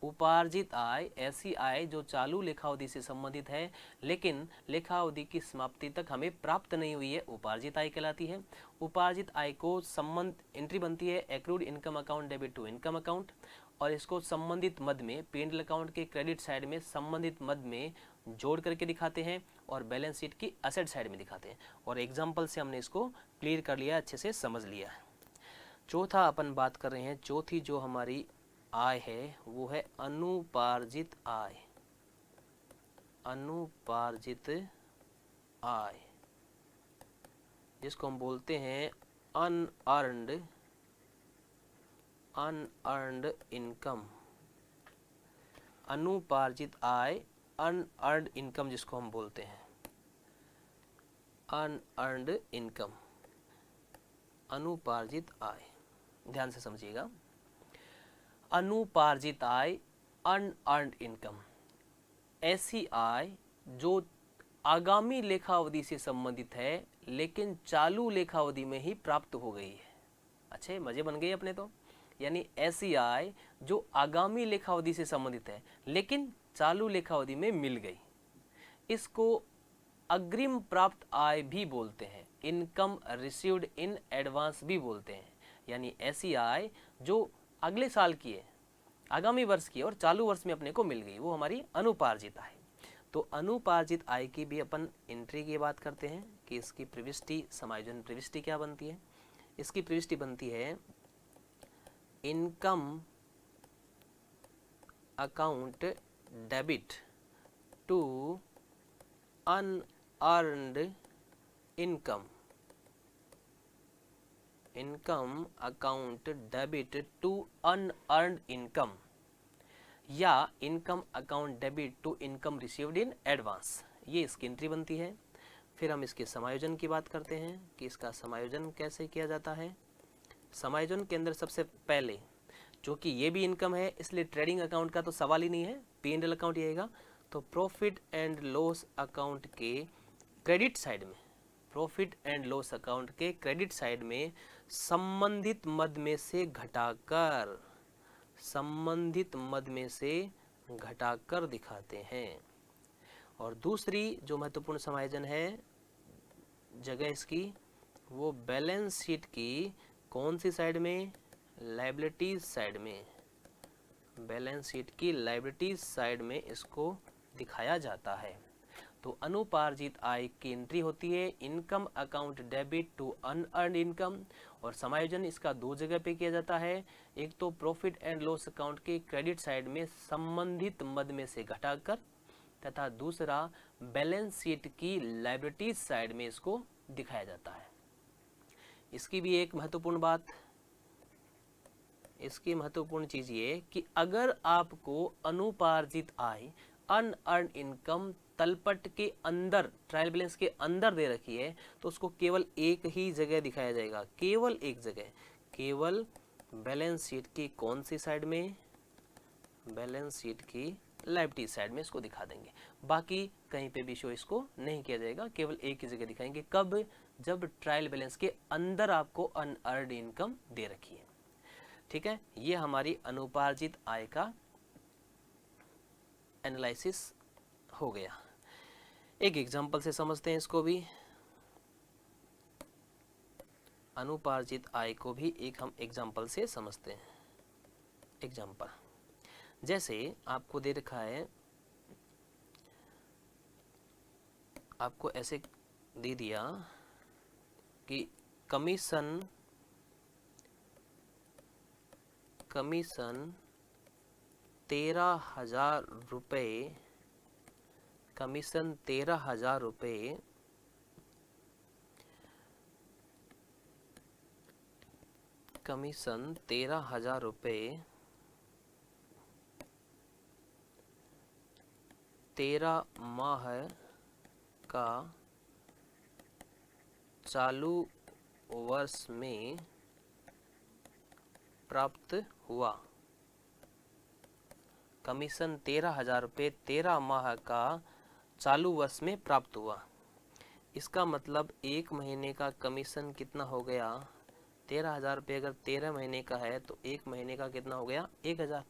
उपार्जित आय ऐसी आय जो चालू लेखावधि से संबंधित है लेकिन लेखावधि की समाप्ति तक हमें प्राप्त नहीं हुई है, उपार्जित आय कहलाती है। उपार्जित आय को संबंध एंट्री बनती है accrued income account debit to income account, और इसको संबंधित मद में P&L अकाउंट के क्रेडिट साइड में संबंधित मद में जोड़ करके दिखाते हैं और बैलेंस शीट की असेट साइड में दिखाते हैं। और एग्जाम्पल से हमने इसको क्लियर कर लिया, अच्छे से समझ लिया है। चौथा अपन बात कर रहे हैं, चौथी जो हमारी आय है वो है अनुपार्जित आय। अनुपार्जित आय जिसको हम बोलते हैं अनअर्न्ड इनकम। अनुपार्जित आय, अनअर्न्ड इनकम जिसको हम बोलते हैं, अनअर्न्ड इनकम, अनुपार्जित आय। ध्यान से समझिएगा, अनुपार्जित आय अनअर्न्ड इनकम ऐसी आय जो आगामी लेखावधि से संबंधित है लेकिन चालू लेखावधि में ही प्राप्त हो गई है। अच्छे मजे बन गए अपने तो। यानी ऐसी आय जो आगामी लेखावधि से संबंधित है लेकिन चालू लेखावधि में मिल गई, इसको अग्रिम प्राप्त आय भी बोलते हैं, इनकम रिसीव्ड इन एडवांस भी बोलते हैं। यानी ऐसी आय जो अगले साल की है, आगामी वर्ष की है और चालू वर्ष में अपने को मिल गई, वो हमारी अनुपार्जित आय। तो अनुपार्जित आय की भी अपन एंट्री की बात करते हैं कि इसकी प्रविष्टि, समायोजन प्रविष्टि क्या बनती है। इसकी प्रविष्टि बनती है income account debit to unearned income. Income account debit to unearned income या income account debit to income received in advance, ये इसकी एंट्री बनती है। फिर हम इसके समायोजन की बात करते हैं कि इसका समायोजन कैसे किया जाता है। समायोजन के अंदर सबसे पहले, चूँकि ये भी इनकम है इसलिए ट्रेडिंग अकाउंट का तो सवाल ही नहीं है, P&L अकाउंट ये आएगा। तो प्रॉफिट एंड लॉस अकाउंट के क्रेडिट साइड में, प्रॉफिट एंड लॉस अकाउंट के क्रेडिट साइड में संबंधित मद में से घटाकर, संबंधित मद में से घटाकर दिखाते हैं। और दूसरी जो महत्वपूर्ण समायोजन है जगह इसकी, वो बैलेंस शीट की कौन सी साइड में? लायबिलिटीज साइड में। बैलेंस शीट की लायबिलिटीज साइड में इसको दिखाया जाता है। तो अनुपार्जित आय की एंट्री होती है income account debit to unearned income, और समायोजन इसका दो जगह पे किया जाता है। एक तो प्रॉफिट एंड लॉस अकाउंट के क्रेडिट साइड में संबंधित मद में से घटाकर, तथा दूसरा बैलेंस शीट की लायबिलिटीज साइड में इसको दिखाया जाता है। इसकी भी एक महत्वपूर्ण बात, इसकी महत्वपूर्ण चीज ये कि अगर आपको अनुपार्जित आय अनअर्न्ड इनकम तलपट के अंदर, ट्रायल बैलेंस के अंदर दे रखी है तो उसको केवल एक ही जगह दिखाया जाएगा, केवल एक जगह, केवल बैलेंस शीट की कौन सी साइड में, बैलेंस शीट की लायबिलिटी साइड में इसको दिखा देंगे। बाकी कहीं पे भी शो इसको नहीं किया जाएगा, केवल एक ही जगह दिखाएंगे। कब? जब ट्रायल बैलेंस के अंदर आपको अनअर्न्ड इनकम दे रखी है। ठीक है, ये हमारी अनुपार्जित आय का एनालिसिस हो गया। एक एग्जांपल से समझते हैं इसको भी, अनुपार्जित आय को भी एक हम एग्जांपल से समझते हैं। एग्जांपल जैसे आपको दे रखा है, आपको ऐसे दे दिया कि कमीशन 13,000 रुपये, कमीशन 13,000 रुपये कमीशन 13,000 रुपये 13 माह का चालू वर्ष में प्राप्त हुआ। कमीशन 13,000 रुपये 13 माह का चालू वर्ष में प्राप्त हुआ। इसका मतलब एक महीने का कमीशन कितना हो गया? 13,000 रुपये अगर 13 महीने का है तो एक महीने का कितना हो गया? 1,000।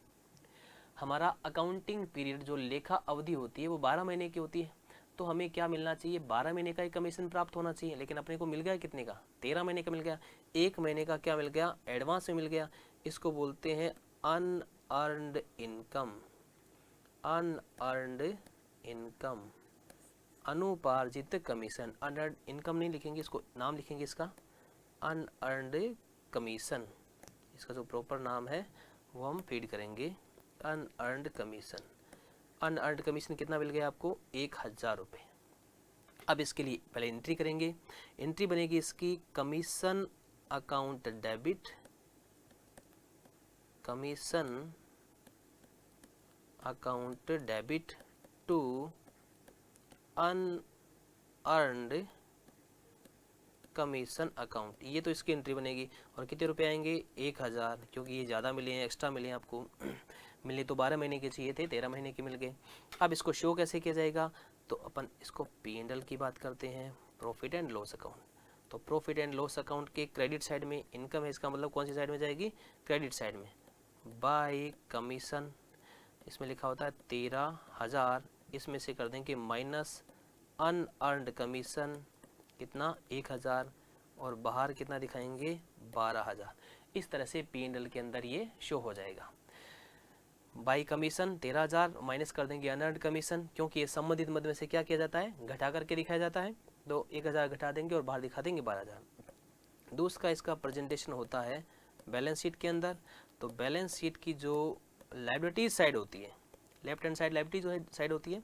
हमारा अकाउंटिंग पीरियड जो लेखा अवधि होती है वो 12 महीने की होती है, तो हमें क्या मिलना चाहिए? 12 महीने का ही कमीशन प्राप्त होना चाहिए, लेकिन अपने को मिल गया कितने का? 13 महीने का मिल गया। एक महीने का क्या मिल गया? एडवांस में मिल गया। इसको बोलते हैं अनअर्न्ड इनकम। अनअर्न्ड इनकम, अनुपार्जित कमीशन। अनअर्न्ड इनकम नहीं लिखेंगे, इसको नाम लिखेंगे इसका अनअर्न्ड कमीशन। इसका जो प्रॉपर नाम है वो हम फीड करेंगे, अनअर्न्ड कमीशन। अनअर्न्ड कमीशन कितना मिल गया आपको? 1,000 रुपये। अब इसके लिए पहले एंट्री करेंगे। एंट्री बनेगी इसकी commission account debit, commission account debit to unearned commission account. ये तो इसकी एंट्री बनेगी। और कितने रुपए आएंगे? 1,000, क्योंकि ये ज़्यादा मिले हैं, एक्स्ट्रा मिले हैं आपको। मिले तो 12 महीने के चाहिए थे, 13 महीने के मिल गए। अब इसको शो कैसे किया जाएगा? तो अपन इसको P&L की बात करते हैं, प्रॉफिट एंड लॉस अकाउंट। तो प्रॉफिट एंड लॉस अकाउंट के क्रेडिट साइड में इनकम है, इसका मतलब कौन सी साइड में जाएगी? क्रेडिट साइड में। बाय कमीशन, इसमें लिखा होता है 13,000, इसमें से कर देंगे माइनस अनअर्न्ड कमीशन कितना? 1,000, और बाहर कितना दिखाएंगे? 12,000। इस तरह से P&L के अंदर ये शो हो जाएगा। बाई कमीशन 13,000 माइनस कर देंगे अनअर्न्ड कमीशन, क्योंकि ये संबंधित मद में से क्या किया जाता है? घटा करके दिखाया जाता है। तो 1,000 घटा देंगे और बाहर दिखा देंगे 12,000। दूसरा इसका प्रेजेंटेशन होता है बैलेंस शीट के अंदर। तो बैलेंस शीट की जो लायबिलिटी साइड होती है, लेफ्ट हैंड साइड लायबिलिटी जो साइड होती है,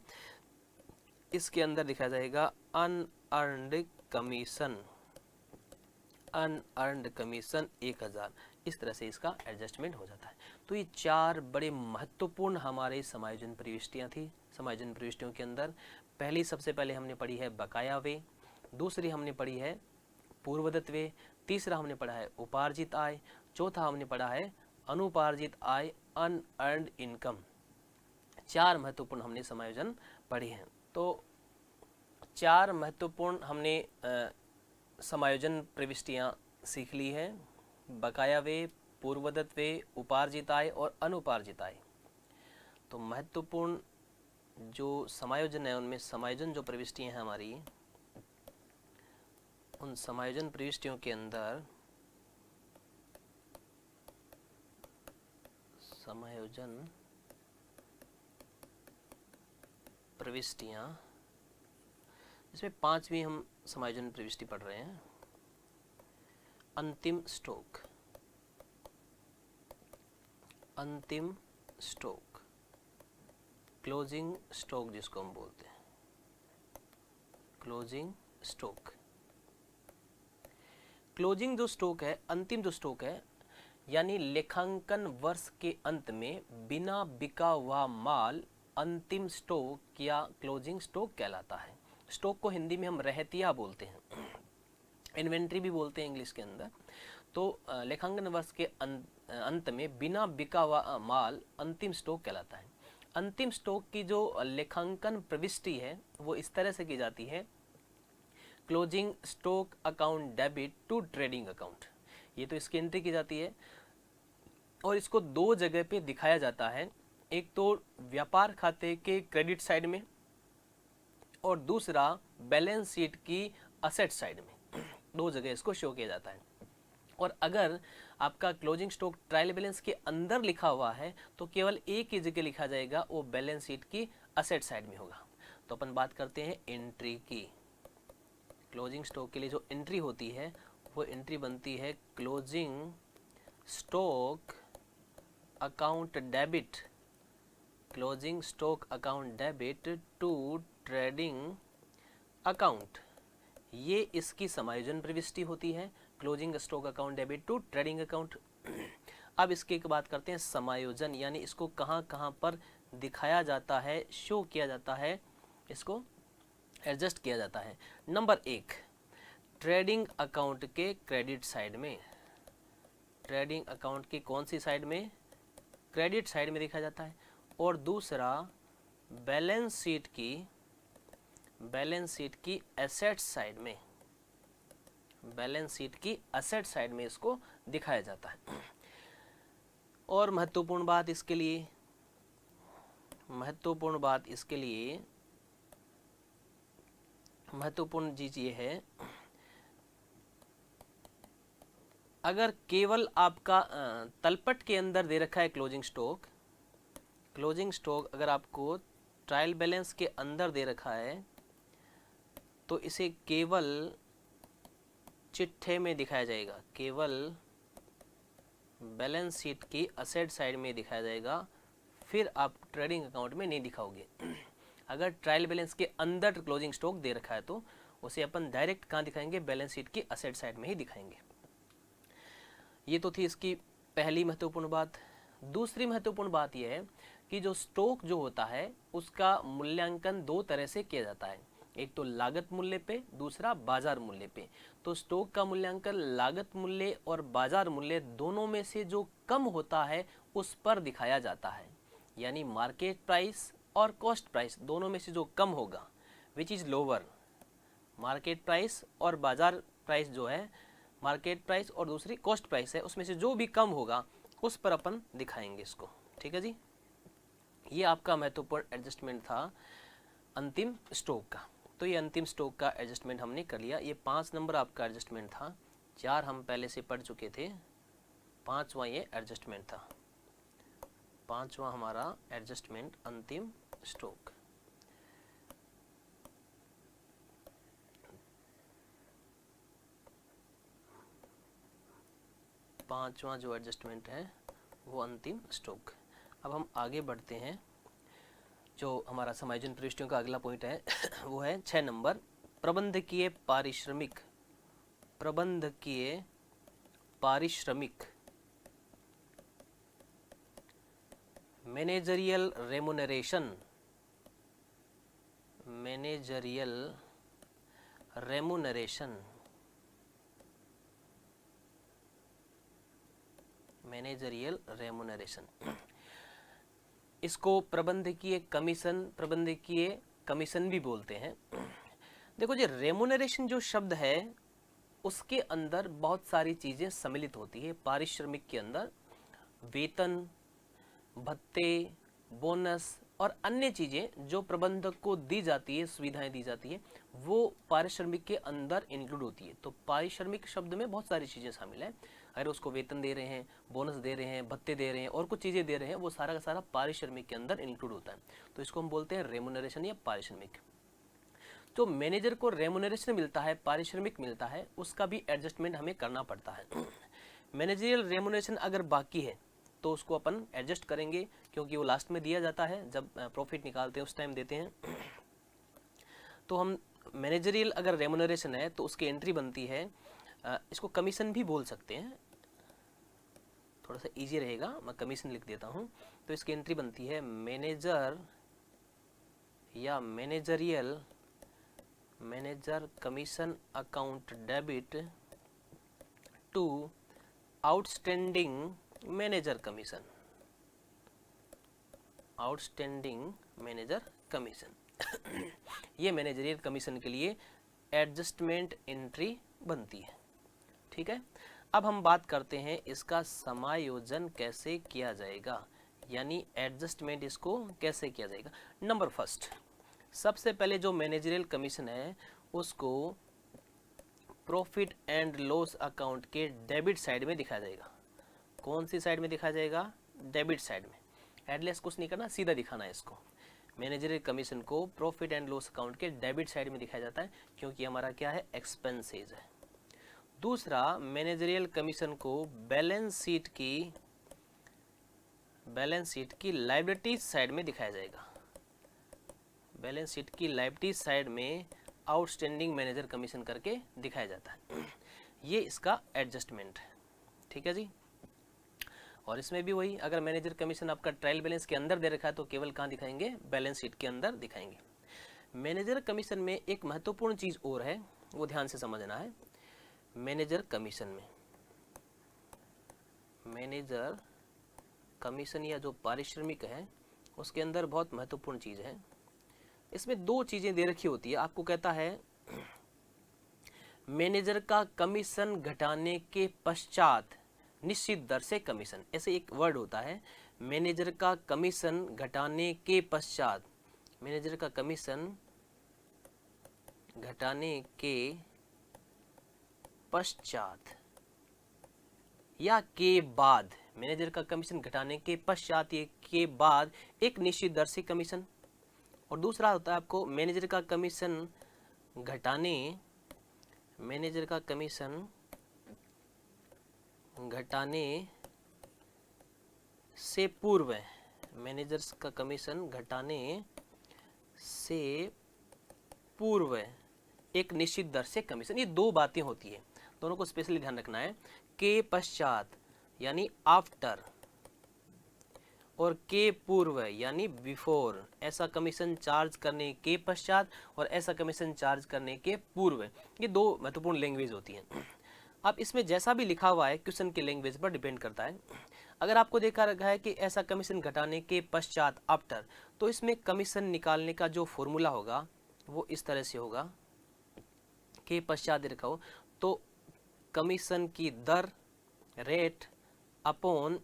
इसके अंदर दिखाया जाएगा अनअर्न्ड कमीशन, अनअर्न्ड कमीशन 1,000। इस तरह से इसका एडजस्टमेंट हो जाता है। तो ये 4 बड़े महत्वपूर्ण हमारे समायोजन प्रविष्टियाँ थी। समायोजन प्रविष्टियों के अंदर पहली सबसे पहले हमने पढ़ी है बकाया व्यय, दूसरी हमने पढ़ी है पूर्वदत्त व्यय, तीसरा हमने पढ़ा है उपार्जित आय, चौथा हमने पढ़ा है अनुपार्जित आय, अनअर्न्ड इनकम। 4 महत्वपूर्ण हमने समायोजन पढ़े हैं। तो 4 महत्वपूर्ण हमने समायोजन प्रविष्टियाँ सीख ली है, बकाया व्यय, पूर्वदत्त व्यय, उपार्जित आय और अनुपार्जित आय। तो महत्वपूर्ण जो समायोजन है उनमें समायोजन जो प्रविष्टियाँ हैं हमारी, उन समायोजन प्रविष्टियों के अंदर समायोजन प्रविष्टियाँ, इसमें 5वीं हम समायोजन प्रविष्टि पढ़ रहे हैं, अंतिम स्टॉक। अंतिम स्टॉक, क्लोजिंग स्टॉक जिसको हम बोलते हैं, क्लोजिंग स्टॉक। क्लोजिंग जो स्टॉक है, अंतिम जो स्टॉक है, यानी लेखांकन वर्ष के अंत में बिना बिका हुआ माल अंतिम स्टॉक या क्लोजिंग स्टॉक कहलाता है। स्टॉक को हिंदी में हम रहतिया बोलते हैं, इन्वेंट्री भी बोलते हैं इंग्लिश के अंदर। तो लेखांकन वर्ष के अंत में बिना बिका हुआ माल अंतिम स्टॉक कहलाता है। अंतिम स्टॉक की जो लेखांकन प्रविष्टि है वो इस तरह से की जाती है, closing stock account debit to trading account. ये तो इसकी एंट्री की जाती है और इसको दो जगह पे दिखाया जाता है, एक तो व्यापार खाते के क्रेडिट साइड में और दूसरा बैलेंस शीट की असेट साइड में। दो जगह इसको शो किया जाता है। और अगर आपका क्लोजिंग स्टॉक ट्रायल बैलेंस के अंदर लिखा हुआ है तो केवल एक ही जगह लिखा जाएगा, वो बैलेंस शीट की असेट साइड में होगा। तो अपन बात करते हैं एंट्री की। क्लोजिंग स्टॉक के लिए जो एंट्री होती है वो एंट्री बनती है closing stock account debit, closing stock account debit to trading account. ये इसकी समायोजन प्रविष्टि होती है, closing stock account debit to trading account. अब इसके एक बात करते हैं समायोजन, यानी इसको कहाँ कहाँ पर दिखाया जाता है, शो किया जाता है, इसको एडजस्ट किया जाता है। नंबर 1, ट्रेडिंग अकाउंट के क्रेडिट साइड में। ट्रेडिंग अकाउंट की कौन सी साइड में? क्रेडिट साइड में दिखाया जाता है। और दूसरा बैलेंस शीट की एसेट साइड में, बैलेंस शीट की एसेट साइड में इसको दिखाया जाता है। और महत्वपूर्ण बात इसके लिए, महत्वपूर्ण चीज ये है, अगर केवल आपका तलपट के अंदर दे रखा है क्लोजिंग स्टॉक अगर आपको ट्रायल बैलेंस के अंदर दे रखा है तो इसे केवल चिट्ठे में दिखाया जाएगा, केवल बैलेंस शीट की असेट साइड में दिखाया जाएगा, फिर आप ट्रेडिंग अकाउंट में नहीं दिखाओगे। अगर ट्रायल बैलेंस के अंदर क्लोजिंग स्टॉक दे रखा है तो उसे अपन डायरेक्ट कहाँ दिखाएंगे? बैलेंस शीट की असेट साइड में ही दिखाएंगे। ये तो थी इसकी पहली महत्वपूर्ण बात। दूसरी महत्वपूर्ण बात यह है कि जो स्टॉक जो होता है उसका मूल्यांकन दो तरह से किया जाता है, एक तो लागत मूल्य पे, दूसरा बाजार मूल्य पे। तो स्टॉक का मूल्यांकन लागत मूल्य और बाजार मूल्य दोनों में से जो कम होता है उस पर दिखाया जाता है, यानी मार्केट प्राइस और कॉस्ट प्राइस दोनों में से जो कम होगा, which is lower, market price और बाजार प्राइस जो है, मार्केट प्राइस और दूसरी कॉस्ट प्राइस है, उसमें से जो भी कम होगा उस पर अपन दिखाएंगे इसको। ठीक है जी, ये आपका महत्वपूर्ण एडजस्टमेंट था अंतिम स्टॉक का। तो ये अंतिम स्टॉक का एडजस्टमेंट हमने कर लिया। ये 5 नंबर आपका एडजस्टमेंट था, 4 हम पहले से पढ़ चुके थे, 5वां ये एडजस्टमेंट था, 5वां हमारा एडजस्टमेंट अंतिम स्टॉक। पांचवा जो एडजस्टमेंट है वो अंतिम स्टॉक। अब हम आगे बढ़ते हैं, जो हमारा समायोजन प्रविष्टियों का अगला पॉइंट है वो है 6 नंबर, प्रबंधकीय पारिश्रमिक, मैनेजरियल रेमुनरेशन, मैनेजरियल रेमुनरेशन। इसको प्रबंधकीय कमीशन भी बोलते हैं। देखो जी, रेमुनरेशन जो शब्द है उसके अंदर बहुत सारी चीजें सम्मिलित होती है। पारिश्रमिक के अंदर वेतन, भत्ते, बोनस और अन्य चीजें जो प्रबंधक को दी जाती है, सुविधाएं दी जाती है, वो पारिश्रमिक के अंदर इंक्लूड होती है। तो पारिश्रमिक शब्द में बहुत सारी चीजें शामिल है। अगर उसको वेतन दे रहे हैं, बोनस दे रहे हैं, भत्ते दे रहे हैं और कुछ चीजें दे रहे हैं, वो सारा का सारा पारिश्रमिक के अंदर इंक्लूड होता है। तो इसको हम बोलते हैं रेमुनरेशन या पारिश्रमिक। तो मैनेजर को रेमुनरेशन मिलता है, पारिश्रमिक मिलता है, उसका भी एडजस्टमेंट हमें करना पड़ता है। मैनेजरियल रेमुनरेशन अगर बाकी है तो उसको अपन एडजस्ट करेंगे, क्योंकि वो लास्ट में दिया जाता है, जब प्रॉफिट निकालते हैं उस टाइम देते हैं। तो हम मैनेजरियल अगर रेमुनरेशन है तो उसकी एंट्री बनती है, इसको कमीशन भी बोल सकते हैं, थोड़ा सा इजी रहेगा, मैं कमीशन लिख देता हूँ। तो इसकी एंट्री बनती है manager commission account debit to outstanding manager commission, outstanding manager commission. ये मैनेजरियल कमीशन के लिए एडजस्टमेंट एंट्री बनती है। ठीक है, अब हम बात करते हैं इसका समायोजन कैसे किया जाएगा, यानी एडजस्टमेंट इसको कैसे किया जाएगा। नंबर फर्स्ट, सबसे पहले जो मैनेजरियल कमीशन है उसको प्रॉफिट एंड लॉस अकाउंट के डेबिट साइड में दिखाया जाएगा। कौन सी साइड में दिखाया जाएगा? डेबिट साइड में। एडलेस कुछ नहीं करना, सीधा दिखाना है इसको। मैनेजरियल कमीशन को प्रॉफिट एंड लॉस अकाउंट के डेबिट साइड में दिखाया जाता है, क्योंकि हमारा क्या है? एक्सपेंसेस है। दूसरा, मैनेजरियल कमीशन को बैलेंस शीट की लायबिलिटीज साइड में दिखाया जाएगा। बैलेंस शीट की लायबिलिटीज साइड में आउटस्टैंडिंग मैनेजर कमीशन करके दिखाया जाता है। ये इसका एडजस्टमेंट है। ठीक है जी। और इसमें भी वही, अगर मैनेजर कमीशन आपका ट्रायल बैलेंस के अंदर दे रखा है तो केवल कहाँ दिखाएंगे? बैलेंस शीट के अंदर दिखाएंगे। मैनेजर कमीशन में एक महत्वपूर्ण चीज और है, वो ध्यान से समझना है। मैनेजर कमीशन या जो पारिश्रमिक है उसके अंदर बहुत महत्वपूर्ण चीज है। इसमें दो चीजें दे रखी होती है। आपको कहता है मैनेजर का कमीशन घटाने के पश्चात निश्चित दर से कमीशन, ऐसे एक वर्ड होता है। मैनेजर का कमीशन घटाने के पश्चात, मैनेजर का कमीशन घटाने के पश्चात या के बाद, मैनेजर का कमीशन घटाने के पश्चात या के बाद एक निश्चित दर से कमीशन। और दूसरा होता है आपको मैनेजर का कमीशन घटाने से पूर्व, मैनेजर्स का कमीशन घटाने से पूर्व एक निश्चित दर से कमीशन। ये दो बातें होती है, दोनों को स्पेशली ध्यान रखना है। के पश्चात यानी आफ्टर, और के पूर्व यानी बिफोर। ऐसा कमीशन चार्ज करने के पश्चात और ऐसा कमीशन चार्ज करने के पूर्व, ये दो महत्वपूर्ण लैंग्वेज होती हैं। अब इसमें जैसा भी लिखा हुआ है क्वेश्चन के लैंग्वेज पर डिपेंड करता है। अगर आपको देखा रखा है कि ऐसा कमीशन घटाने के पश्चात आफ्टर, तो इसमें कमीशन निकालने का जो फॉर्मूला होगा वो इस तरह से होगा। के पश्चात रखा हो तो कमीशन की दर, rate upon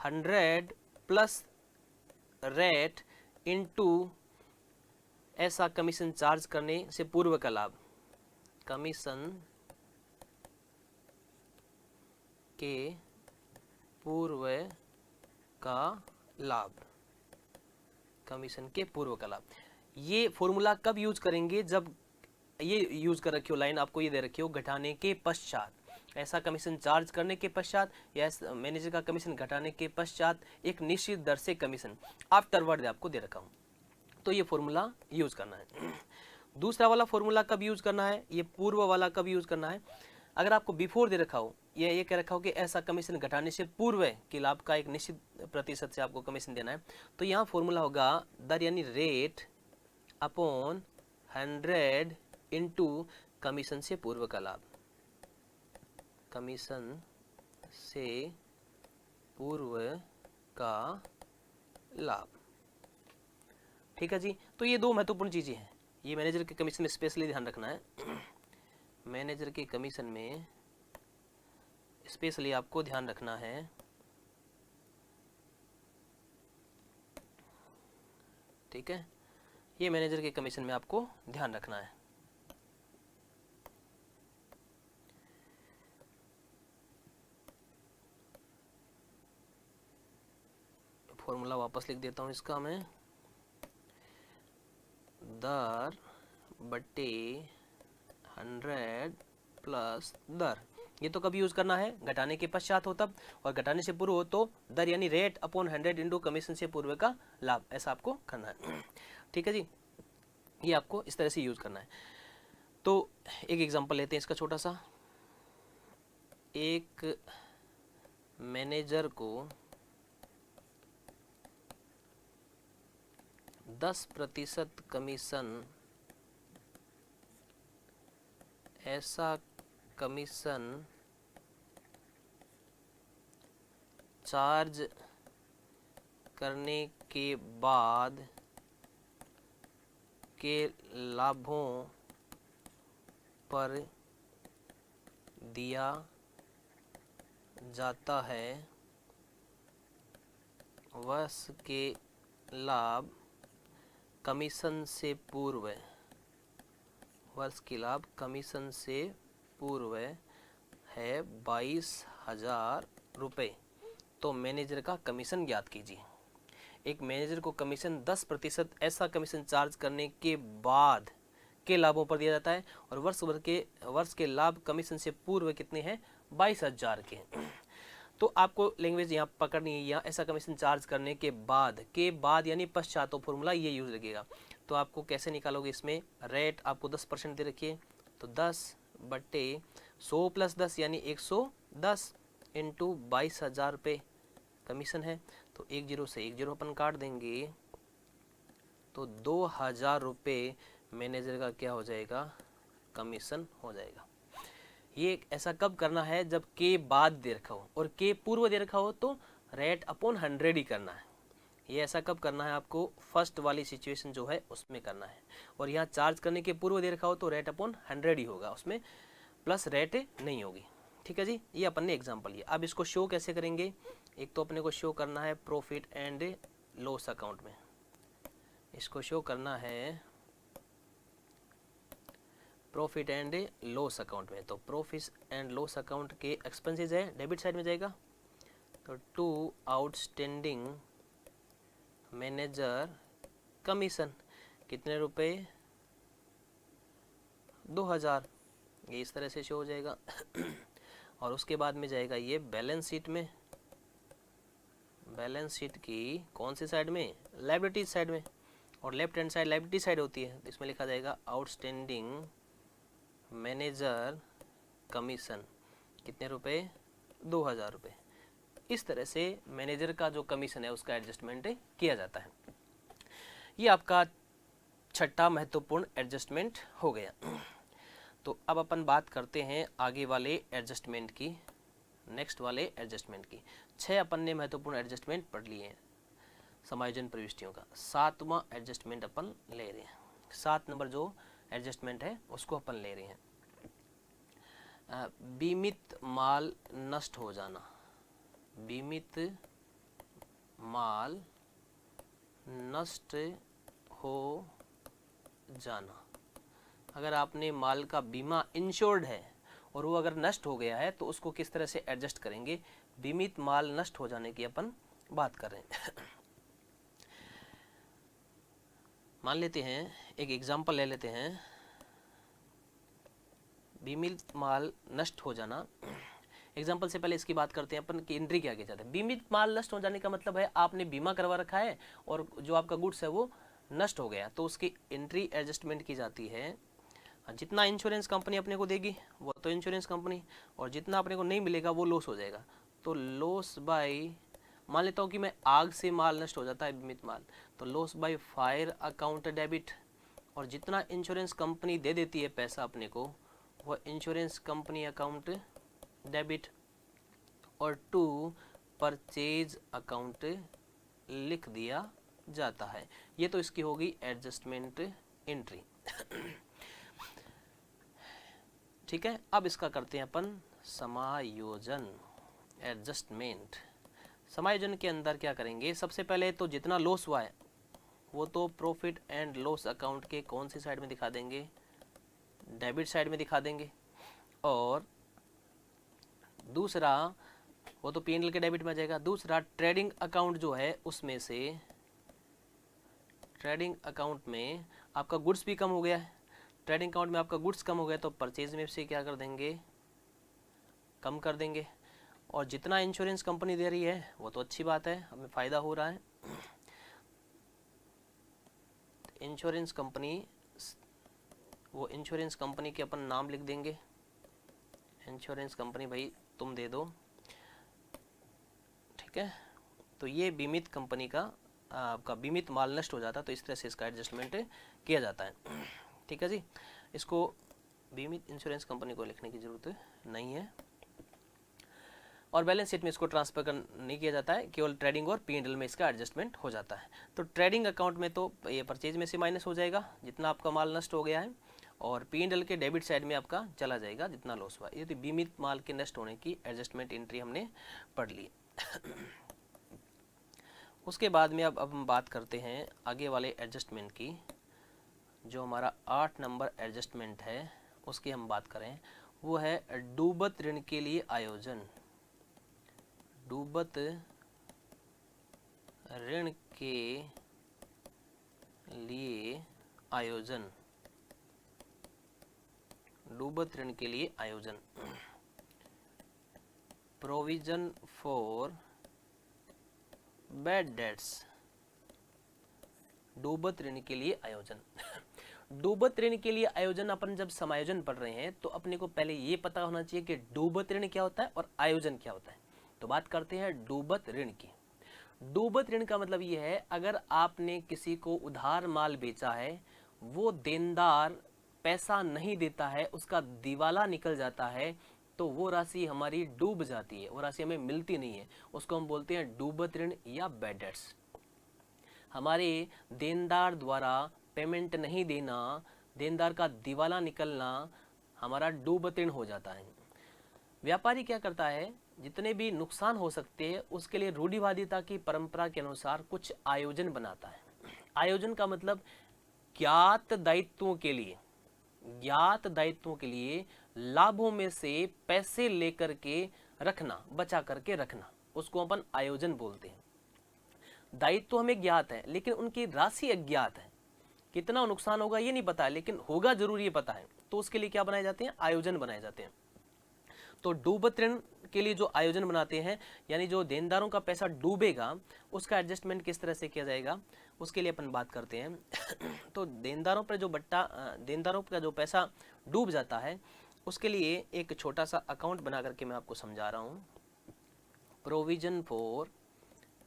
100 plus rate into ऐसा कमीशन चार्ज करने से पूर्व का लाभ, कमीशन के पूर्व का लाभ, कमीशन के पूर्व का लाभ। ये फॉर्मूला कब यूज करेंगे? जब ये यूज कर रखी हो लाइन, आपको ये दे रखी हो घटाने के पश्चात, ऐसा कमीशन चार्ज करने के पश्चात या मैनेजर का कमीशन घटाने के पश्चात एक निश्चित दर से कमीशन, आफ्टर वर्ड आपको दे रखा हूं, तो ये फॉर्मूला यूज करना है। दूसरा वाला फॉर्मूला कब यूज करना है? ये पूर्व वाला कब यूज करना है? अगर आपको बिफोर दे रखा हो, ये कह रखा हो कि ऐसा कमीशन घटाने से पूर्व के लाभ का एक निश्चित प्रतिशत से आपको कमीशन देना है, तो यहाँ फॉर्मूला होगा दर यानी रेट अपॉन 100 इनटू कमीशन से पूर्व का लाभ, कमीशन से पूर्व का लाभ। ठीक है जी। तो ये दो महत्वपूर्ण चीजें हैं, ये मैनेजर के कमीशन में स्पेशली ध्यान रखना है। मैनेजर के कमीशन में स्पेशली आपको ध्यान रखना है। ठीक है, ये मैनेजर के कमीशन में आपको ध्यान रखना है। फॉर्मूला वापस लिख देता हूं इसका मैं, दर बटे 100 प्लस दर। ये तो कब यूज करना है? घटाने के पश्चात हो तब, और घटाने से पूर्व हो तो दर यानी रेट अपॉन 100 इंटू कमीशन से पूर्व का लाभ, ऐसा आपको करना है। ठीक है जी, ये आपको इस तरह से यूज करना है। तो एक एग्जांपल लेते हैं इसका छोटा सा। एक मैनेजर को 10% कमीशन, ऐसा कमीशन चार्ज करने के बाद के लाभों पर दिया जाता है, वर्ष के लाभ कमीशन से पूर्व, वर्ष के लाभ कमीशन से पूर्व है 22,000 रुपये। तो मैनेजर का कमीशन ज्ञात कीजिए। एक मैनेजर को कमीशन 10% ऐसा कमीशन चार्ज करने के बाद के लाभों पर दिया जाता है और वर्ष के लाभ कमीशन से पूर्व कितने हैं? 22,000 के। तो आपको लैंग्वेज यहाँ पकड़नी है, यहाँ ऐसा कमीशन चार्ज करने के बाद यानी पश्चात, तो फॉर्मूला ये यूज लगेगा। तो आपको कैसे निकालोगे? इसमें रेट आपको 10% दे रखिए, तो 10/100 + 10 यानी 110 इंटू 22,000 रुपये कमीशन है। तो 10 से 10 अपन काट देंगे, तो 2,000 रुपये मैनेजर का क्या हो जाएगा? कमीशन हो जाएगा। ये ऐसा कब करना है? जब के बाद दे रखा हो, और के पूर्व दे रखा हो तो रेट अपॉन 100 ही करना है। ये ऐसा कब करना है? आपको फर्स्ट वाली सिचुएशन जो है उसमें करना है। और यहाँ चार्ज करने के पूर्व दे रखा हो तो रेट अपॉन 100 ही होगा, उसमें प्लस रेट नहीं होगी। ठीक है जी, ये अपन ने एग्जाम्पल लिया। अब इसको शो कैसे करेंगे? एक तो अपने को शो करना है प्रॉफिट एंड लॉस अकाउंट में, इसको शो करना है प्रॉफिट एंड लॉस अकाउंट में। तो प्रॉफिट एंड लॉस अकाउंट के एक्सपेंसेस है, डेबिट साइड में जाएगा। तो टू आउटस्टैंडिंग मैनेजर कमीशन कितने रुपए? 2,000। ये इस तरह से शो हो जाएगा। और उसके बाद में जाएगा ये बैलेंस शीट में, बैलेंस शीट की कौन सी साइड में? लायबिलिटी साइड में। और left hand side liability side होती है, तो इसमें लिखा जाएगा आउटस्टैंडिंग मैनेजर कमीशन कितने रुपए? 2,000 रुपये। इस तरह से मैनेजर का जो कमीशन है उसका एडजस्टमेंट किया जाता है। ये आपका छठा महत्वपूर्ण एडजस्टमेंट हो गया। तो अब अपन बात करते हैं आगे वाले एडजस्टमेंट की, नेक्स्ट वाले एडजस्टमेंट की। 6 अपन ने महत्वपूर्ण एडजस्टमेंट पढ़ लिए हैं समायोजन प्रविष्टियों का। 7वां एडजस्टमेंट अपन ले रहे हैं। 7 नंबर जो एडजस्टमेंट है उसको अपन ले रहे हैं। बीमित माल नष्ट हो जाना, बीमित माल नष्ट हो जाना। अगर आपने माल का बीमा इंश्योर्ड है और वो अगर नष्ट हो गया है तो उसको किस तरह से एडजस्ट करेंगे? बीमित माल नष्ट हो जाने की अपन बात कर रहे हैं। मान लेते हैं, एक एग्जांपल ले लेते हैं। बीमित माल नष्ट हो जाना, एग्जाम्पल से पहले इसकी बात करते हैं अपन कि एंट्री क्या किया जाता है। बीमित माल नष्ट हो जाने का मतलब है आपने बीमा करवा रखा है और जो आपका गुड्स है वो नष्ट हो गया, तो उसकी एंट्री एडजस्टमेंट की जाती है। जितना इंश्योरेंस कंपनी अपने को देगी वो तो इंश्योरेंस कंपनी, और जितना अपने को नहीं मिलेगा वो लॉस हो जाएगा। तो लॉस बाय, मान लेता हूँ कि मैं आग से माल नष्ट हो जाता है बीमित माल, तो loss by fire account debit. और जितना इंश्योरेंस कंपनी दे देती है पैसा अपने को वह इंश्योरेंस कंपनी अकाउंट डेबिट। और टू परचेज अकाउंट लिख दिया जाता है। ये तो इसकी होगी एडजस्टमेंट एंट्री। ठीक है, अब इसका करते हैं अपन समायोजन एडजस्टमेंट। समायोजन के अंदर क्या करेंगे? सबसे पहले तो जितना लॉस हुआ है वो तो प्रॉफिट एंड लॉस अकाउंट के कौन सी साइड में दिखा देंगे? डेबिट साइड में दिखा देंगे। और दूसरा वो तो P&L के डेबिट में आ जाएगा। दूसरा ट्रेडिंग अकाउंट जो है उसमें से, ट्रेडिंग अकाउंट में आपका गुड्स भी कम हो गया है, ट्रेडिंग अकाउंट में आपका गुड्स कम हो गया तो परचेज में से क्या कर देंगे? कम कर देंगे। और जितना इंश्योरेंस कंपनी दे रही है वो तो अच्छी बात है, हमें फ़ायदा हो रहा है। इंश्योरेंस कंपनी, वो इंश्योरेंस कंपनी के अपन नाम लिख देंगे। इंश्योरेंस कंपनी भाई तुम दे दो, ठीक है। तो ये बीमित कंपनी का आपका बीमित माल नष्ट हो जाता है, तो इस तरह से इसका एडजस्टमेंट किया जाता है। ठीक है जी, इसको बीमित इंश्योरेंस कंपनी को लिखने की ज़रूरत नहीं है। और बैलेंस शीट में इसको ट्रांसफर नहीं किया जाता है, केवल ट्रेडिंग और P&L में इसका एडजस्टमेंट हो जाता है। तो ट्रेडिंग अकाउंट में तो ये परचेज में से माइनस हो जाएगा जितना आपका माल नष्ट हो गया है, और P&L के डेबिट साइड में आपका चला जाएगा जितना लॉस हुआ। ये तो बीमित माल के नष्ट होने की एडजस्टमेंट एंट्री हमने पढ़ ली। उसके बाद में अब हम बात करते हैं आगे वाले एडजस्टमेंट की। जो हमारा 8 नंबर एडजस्टमेंट है उसकी हम बात करें, वो है डूबत ऋण के लिए आयोजन। डूबत ऋण के लिए आयोजन। डूबत ऋण के लिए आयोजन। Provision for bad dates. डूबत ऋण के लिए आयोजन। डूबत ऋण के लिए आयोजन अपन जब समायोजन पढ़ रहे हैं तो अपने को पहले ये पता होना चाहिए कि डूबत ऋण क्या होता है और आयोजन क्या होता है। तो बात करते हैं डूबत ऋण की। डूबत ऋण का मतलब ये है, अगर आपने किसी को उधार माल बेचा है, वो देनदार पैसा नहीं देता है, उसका दिवाला निकल जाता है, तो वो राशि हमारी डूब जाती है, वो राशि हमें मिलती नहीं है, उसको हम बोलते हैं डूबत ऋण या बैड डेट्स। हमारे देनदार द्वारा पेमेंट नहीं देना, देनदार का दिवाला निकलना हमारा डूबत ऋण हो जाता है। व्यापारी क्या करता है, जितने भी नुकसान हो सकते हैं उसके लिए रूढ़िवादिता की परंपरा के अनुसार कुछ आयोजन बनाता है। आयोजन का मतलब ज्ञात दायित्वों के लिए, ज्ञात दायित्वों के लिए लाभों में से पैसे लेकर के रखना, बचा करके रखना, उसको अपन आयोजन बोलते हैं। दायित्व हमें ज्ञात है लेकिन उनकी राशि अज्ञात है, कितना नुकसान होगा ये नहीं पता है लेकिन होगा जरूर ये पता है, तो उसके लिए क्या बनाए जाते हैं, आयोजन बनाए जाते हैं। तो डूबत ऋण के लिए जो आयोजन बनाते हैं, यानी जो देनदारों का पैसा डूबेगा उसका एडजस्टमेंट किस तरह से किया जाएगा, उसके लिए अपन बात करते हैं। तो देनदारों पर जो देनदारों का जो पैसा डूब जाता है उसके लिए एक छोटा सा अकाउंट बना करके मैं आपको समझा रहा हूँ। Provision for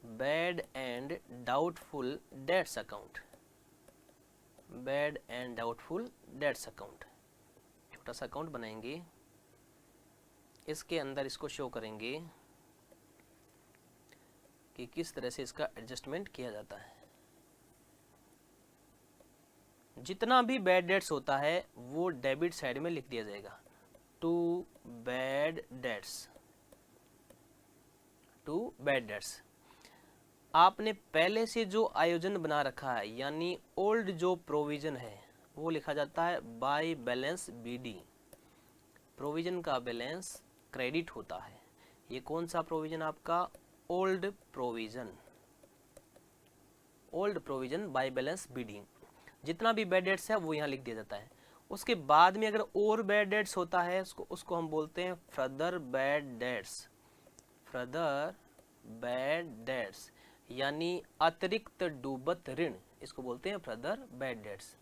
bad and doubtful dates account. Bad and doubtful dates account, छोटा सा अकाउंट बनाएंगे, इसके अंदर इसको शो करेंगे कि किस तरह से इसका एडजस्टमेंट किया जाता है। जितना भी बैड डेट्स होता है वो डेबिट साइड में लिख दिया जाएगा, to bad debts, to bad debts. आपने पहले से जो आयोजन बना रखा है यानी ओल्ड जो प्रोविजन है वो लिखा जाता है बाय बैलेंस BD। प्रोविजन का बैलेंस क्रेडिट होता है। ये कौन सा प्रोविजन आपका, old provision, old provision by balance BD। जितना भी बैड डेट्स है वो यहाँ लिख दिया जाता है। उसके बाद में अगर और बैड डेट्स होता है उसको हम बोलते हैं further bad debts. Further bad debts यानी अतिरिक्त डूबत ऋण, इसको बोलते हैं फर्दर बैड डेट्स।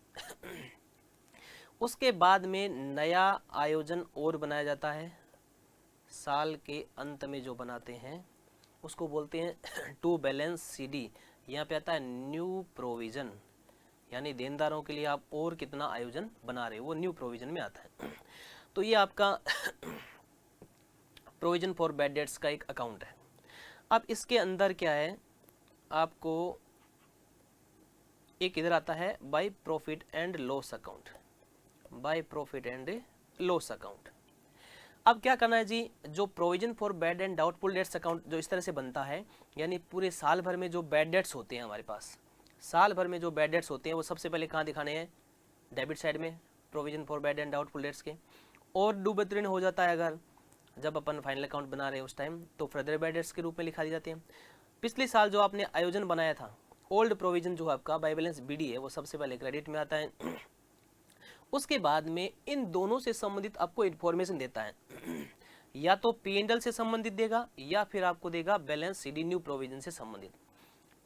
उसके बाद में नया आयोजन और बनाया जाता है, साल के अंत में जो बनाते हैं उसको बोलते हैं टू बैलेंस CD। यहाँ पे आता है न्यू प्रोविजन, यानी देनदारों के लिए आप और कितना आयोजन बना रहे हो वो न्यू प्रोविजन में आता है। तो ये आपका प्रोविजन फॉर बैड डेट्स का एक अकाउंट है। अब इसके अंदर क्या है, आपको एक इधर आता है by profit and loss account, by profit and loss account. अब क्या करना है जी, जो provision for bad and doubtful dates account जो इस तरह से बनता है, यानी पूरे साल भर में जो बैड डेट्स होते हैं हमारे पास, साल भर में जो बैड डेट्स होते हैं वो सबसे पहले कहाँ दिखाने हैं, डेबिट साइड में, provision for bad and doubtful dates के। और डूबत ऋण हो जाता है अगर जब अपन फाइनल अकाउंट बना रहे हैं उस टाइम, तो फर्दर बैड डेट्स के रूप में लिखा दी जाती है। पिछले साल जो आपने आयोजन बनाया था, ओल्ड प्रोविजन जो आपका बाय बैलेंस BD है, वो सबसे पहले क्रेडिट में आता है। उसके बाद में इन दोनों से संबंधित आपको इन्फॉर्मेशन देता है, या तो P&L से संबंधित देगा या फिर आपको देगा बैलेंस CD न्यू प्रोविजन से संबंधित।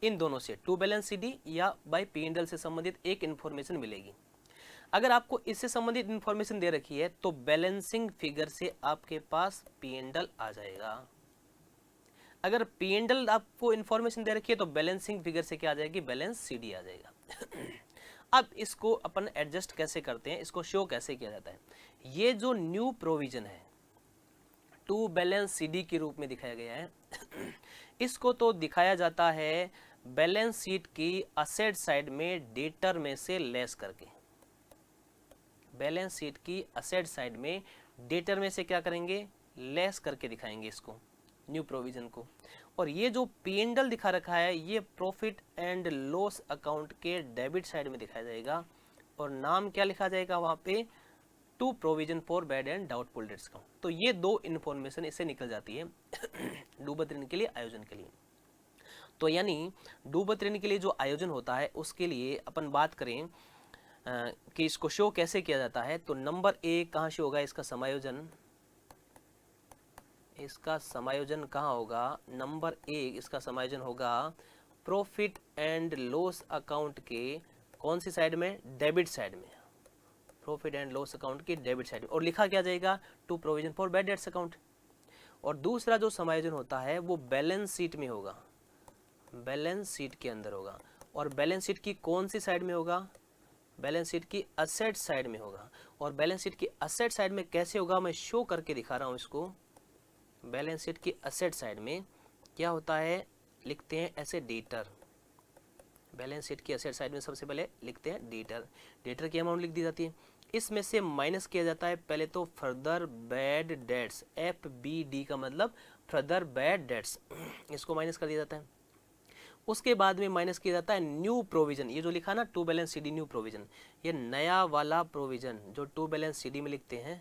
इन दोनों से टू बैलेंस CD या बाय P&L से संबंधित एक इन्फॉर्मेशन मिलेगी। अगर आपको इससे संबंधित इन्फॉर्मेशन दे रखी है तो बैलेंसिंग फिगर से आपके पास P&L आ जाएगा। अगर P&L आपको इन्फॉर्मेशन दे रखी है तो बैलेंसिंग फिगर से क्या आ जाएगी, बैलेंस CD आ जाएगा। अब इसको अपन एडजस्ट कैसे करते हैं, इसको शो कैसे किया जाता है। ये जो न्यू प्रोविजन है टू बैलेंस सीडी के रूप में दिखाया गया है। इसको तो दिखाया जाता है बैलेंस शीट की असेट साइड में डेटर में से लेस करके। बैलेंस शीट की असेट साइड में डेटर में से क्या करेंगे, लेस करके दिखाएंगे इसको, न्यू प्रोविजन को। और ये जो P&L दिखा रखा है ये प्रॉफिट एंड लॉस अकाउंट के डेबिट साइड में दिखाया जाएगा, और नाम क्या लिखा जाएगा वहां पे, to provision for bad and doubtful debts का। तो ये दो इन्फॉर्मेशन इससे निकल जाती है डूबत ऋण के लिए, आयोजन के लिए। तो यानी डूबत ऋण के लिए जो आयोजन होता है उसके लिए अपन बात करें कि इसको शो कैसे किया जाता है, तो नंबर 1 कहाँ शो होगा, इसका समायोजन। इसका समायोजन कहाँ होगा, नंबर 1 इसका समायोजन होगा प्रॉफिट एंड लॉस अकाउंट के कौन सी साइड में, डेबिट साइड में। प्रॉफिट एंड लॉस अकाउंट की डेबिट साइड में, और लिखा क्या जाएगा, to provision for bad debts account. और दूसरा जो समायोजन होता है वो बैलेंस शीट में होगा, बैलेंस शीट के अंदर होगा। और बैलेंस शीट की कौन सी साइड में होगा, बैलेंस शीट की असेट साइड में होगा। और बैलेंस शीट की असेट साइड में कैसे होगा, मैं शो करके दिखा रहा हूं इसको। बैलेंस शीट की असेट साइड में क्या होता है, लिखते हैं ऐसे डेटर। बैलेंस शीट की असेट साइड में सबसे पहले लिखते हैं डेटर, डेटर की अमाउंट लिख दी जाती है। इसमें से माइनस किया जाता है पहले तो फर्दर बैड डेट्स, FBD का मतलब फर्दर बैड डेट्स, इसको माइनस कर दिया जाता है। उसके बाद में माइनस किया जाता है न्यू प्रोविजन, ये जो लिखा ना to balance CD new provision, ये नया वाला प्रोविजन जो टू बैलेंस CD में लिखते हैं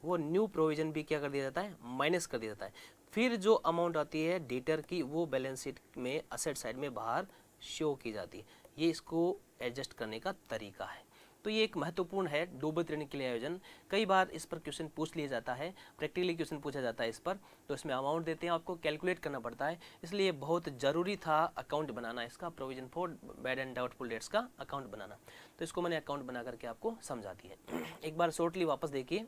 वो न्यू प्रोविजन भी क्या कर दिया जाता है, माइनस कर दिया जाता है। फिर जो अमाउंट आती है डेटर की वो बैलेंस शीट में असेट साइड में बाहर शो की जाती है। ये इसको एडजस्ट करने का तरीका है। तो ये एक महत्वपूर्ण है डूबत ऋण के लिए आयोजन। कई बार इस पर क्वेश्चन पूछ लिया जाता है, प्रैक्टिकली क्वेश्चन पूछा जाता है इस पर, तो इसमें अमाउंट देते हैं, आपको कैलकुलेट करना पड़ता है, इसलिए बहुत ज़रूरी था अकाउंट बनाना इसका, provision for bad and doubtful debts का अकाउंट बनाना। तो इसको मैंने अकाउंट बना करके आपको समझा दिया। एक बार शॉर्टली वापस देखिए,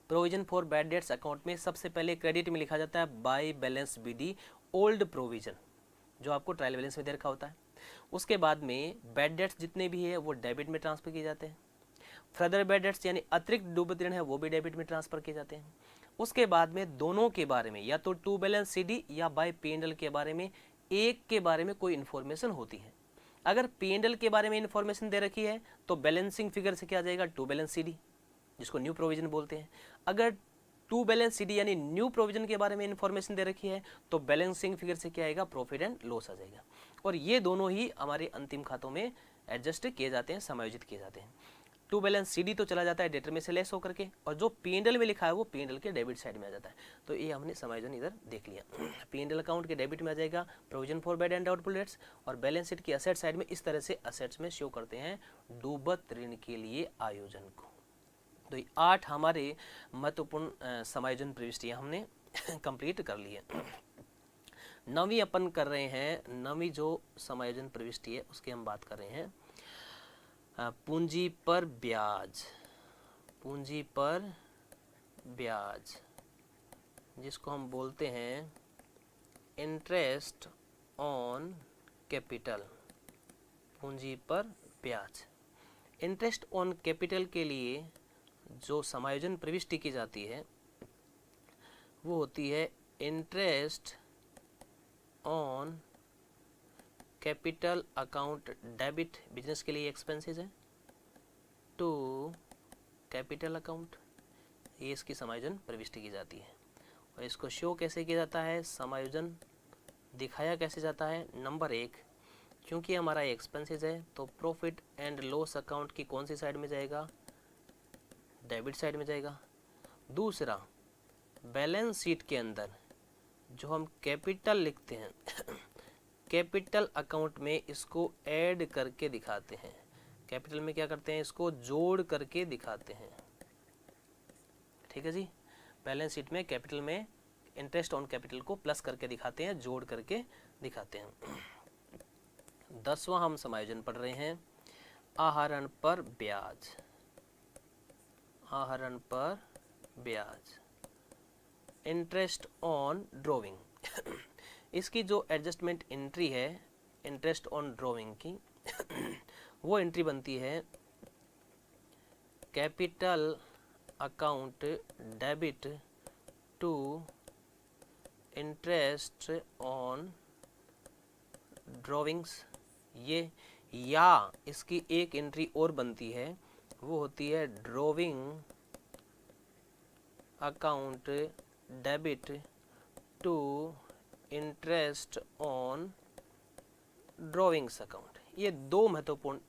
provision for bad debts account में सबसे पहले क्रेडिट में लिखा जाता है by balance BD old provision, जो आपको ट्रायल बैलेंस में दे रखा होता है। उसके बाद में बैड डेट्स जितने भी है वो डेबिट में ट्रांसफर किए जाते हैं। फर्दर बैड डेट्स यानी अतिरिक्त डूबत ऋण है वो भी डेबिट में ट्रांसफर किए जाते हैं। उसके बाद में दोनों के बारे में, या तो टू बैलेंस CD या बाय P&L के बारे में, एक के बारे में कोई इन्फॉर्मेशन होती है। अगर P&L के बारे में इन्फॉर्मेशन दे रखी है तो बैलेंसिंग फिगर से क्या आ जाएगा, टू बैलेंस CD, जिसको न्यू प्रोविजन बोलते हैं। अगर टू बैलेंस CD यानी न्यू प्रोविजन के बारे में इन्फॉर्मेशन दे रखी है तो बैलेंसिंग फिगर से क्या आएगा, प्रॉफिट एंड लॉस आ जाएगा। और ये दोनों ही हमारे अंतिम खातों में एडजस्ट किए जाते हैं, समायोजित किए जाते हैं। टू बैलेंस CD तो चला जाता है डेटर में से लेस होकर के, और जो P&L में लिखा है वो P&L के डेबिट साइड में आ जाता है। तो ये हमने समायोजन इधर देख लिया। P&L अकाउंट के डेबिट में आ जाएगा provision for bad and doubtful dates, और बैलेंस शीट की असेट साइड में इस तरह से असेट्स में शो करते हैं डूबत ऋण के लिए आयोजन को। तो 8 हमारे महत्वपूर्ण समायोजन प्रविष्टियां हमने कंप्लीट कर ली है। नवीं अपन कर रहे हैं, नवीं जो समायोजन प्रविष्टि है उसकी हम बात कर रहे हैं पूंजी पर ब्याज, पूंजी पर ब्याज, जिसको हम बोलते हैं इंटरेस्ट ऑन कैपिटल, पूंजी पर ब्याज। इंटरेस्ट ऑन कैपिटल के लिए जो समायोजन प्रविष्टि की जाती है वो होती है interest on capital account debit, business के लिए एक्सपेंसेस है, टू कैपिटल अकाउंट, ये इसकी समायोजन प्रविष्टि की जाती है। और इसको शो कैसे किया जाता है, समायोजन दिखाया कैसे जाता है, नंबर 1, क्योंकि हमारा एक्सपेंसेस है तो प्रॉफिट एंड लॉस अकाउंट की कौन सी साइड में जाएगा, डेबिट साइड में जाएगा। दूसरा, बैलेंस शीट के अंदर जो हम कैपिटल लिखते हैं कैपिटल अकाउंट में इसको ऐड करके दिखाते हैं, कैपिटल में क्या करते हैं, इसको जोड़ करके दिखाते हैं। ठीक है जी, बैलेंस शीट में कैपिटल में इंटरेस्ट ऑन कैपिटल को प्लस करके दिखाते हैं, जोड़ करके दिखाते हैं। 10वां हम समायोजन पढ़ रहे हैं आहरण पर ब्याज, आहरण पर ब्याज, इंटरेस्ट ऑन ड्रॉविंग। इसकी जो एडजस्टमेंट एंट्री है इंटरेस्ट ऑन ड्रॉविंग की वो एंट्री बनती है capital account debit to interest on drawings, ये या इसकी एक एंट्री और बनती है, वो होती है drawing account debit to interest on drawings account. ये दो महत्वपूर्ण,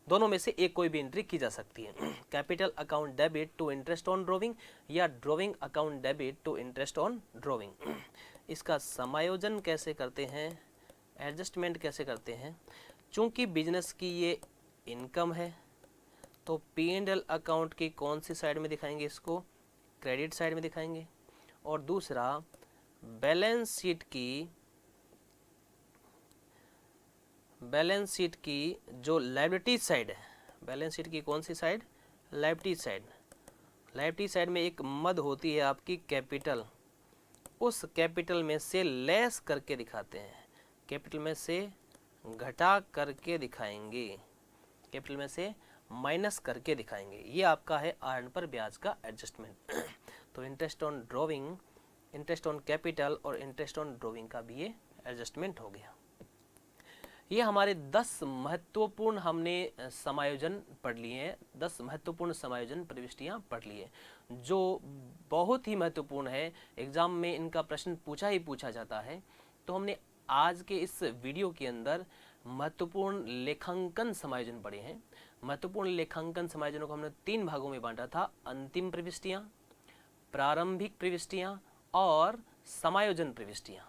दोनों में से एक कोई भी एंट्री की जा सकती है। Capital account debit to interest on drawing या drawing account debit to interest on drawing. इसका समायोजन कैसे करते हैं, एडजस्टमेंट कैसे करते हैं? चूंकि बिजनेस की ये इनकम है तो पी एंड एल अकाउंट की कौन सी साइड में दिखाएंगे? इसको क्रेडिट साइड में दिखाएंगे। और दूसरा, बैलेंस शीट की जो लायबिलिटी साइड है, बैलेंस शीट की कौन सी side? Liability side. Liability side में एक मद होती है आपकी कैपिटल, उस कैपिटल में से लेस करके दिखाते हैं, कैपिटल में से घटा करके दिखाएंगे, कैपिटल में से माइनस करके दिखाएंगे। ये आपका है आर पर ब्याज का एडजस्टमेंट। तो interest on drawing, interest on capital और इंटरेस्ट ऑन ड्रॉविंग का भी ये एडजस्टमेंट हो गया। ये हमारे 10 महत्वपूर्ण हमने समायोजन पढ़ लिए हैं, 10 महत्वपूर्ण समायोजन प्रविष्टियां पढ़ ली है, जो बहुत ही महत्वपूर्ण है। एग्जाम में इनका प्रश्न पूछा ही पूछा जाता है। तो हमने आज के इस वीडियो के अंदर महत्वपूर्ण लेखांकन समायोजन पढ़े हैं। महत्वपूर्ण लेखांकन समायोजनों को हमने 3 भागों में बांटा था, अंतिम प्रविष्टियां, प्रारंभिक प्रविष्टियां और समायोजन प्रविष्टियां।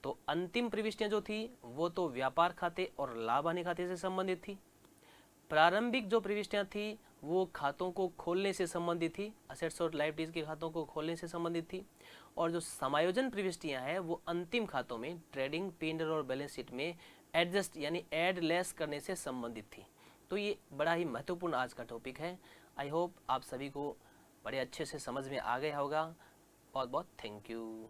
तो अंतिम प्रविष्टियां जो थी वो तो व्यापार खाते और लाभ हानि खाते से संबंधित थी। प्रारंभिक जो प्रविष्टियां थी वो खातों को खोलने से संबंधित थी, असेट्स और लायबिलिटीज के खातों को खोलने से संबंधित थी। और जो समायोजन प्रविष्टियां हैं वो अंतिम खातों में ट्रेडिंग, पी&एल और बैलेंस शीट में एडजस्ट यानी ऐड लेस करने से संबंधित थी। तो ये बड़ा ही महत्वपूर्ण आज का टॉपिक है। आई होप आप सभी को बड़े अच्छे से समझ में आ गया होगा। बहुत बहुत थैंक यू।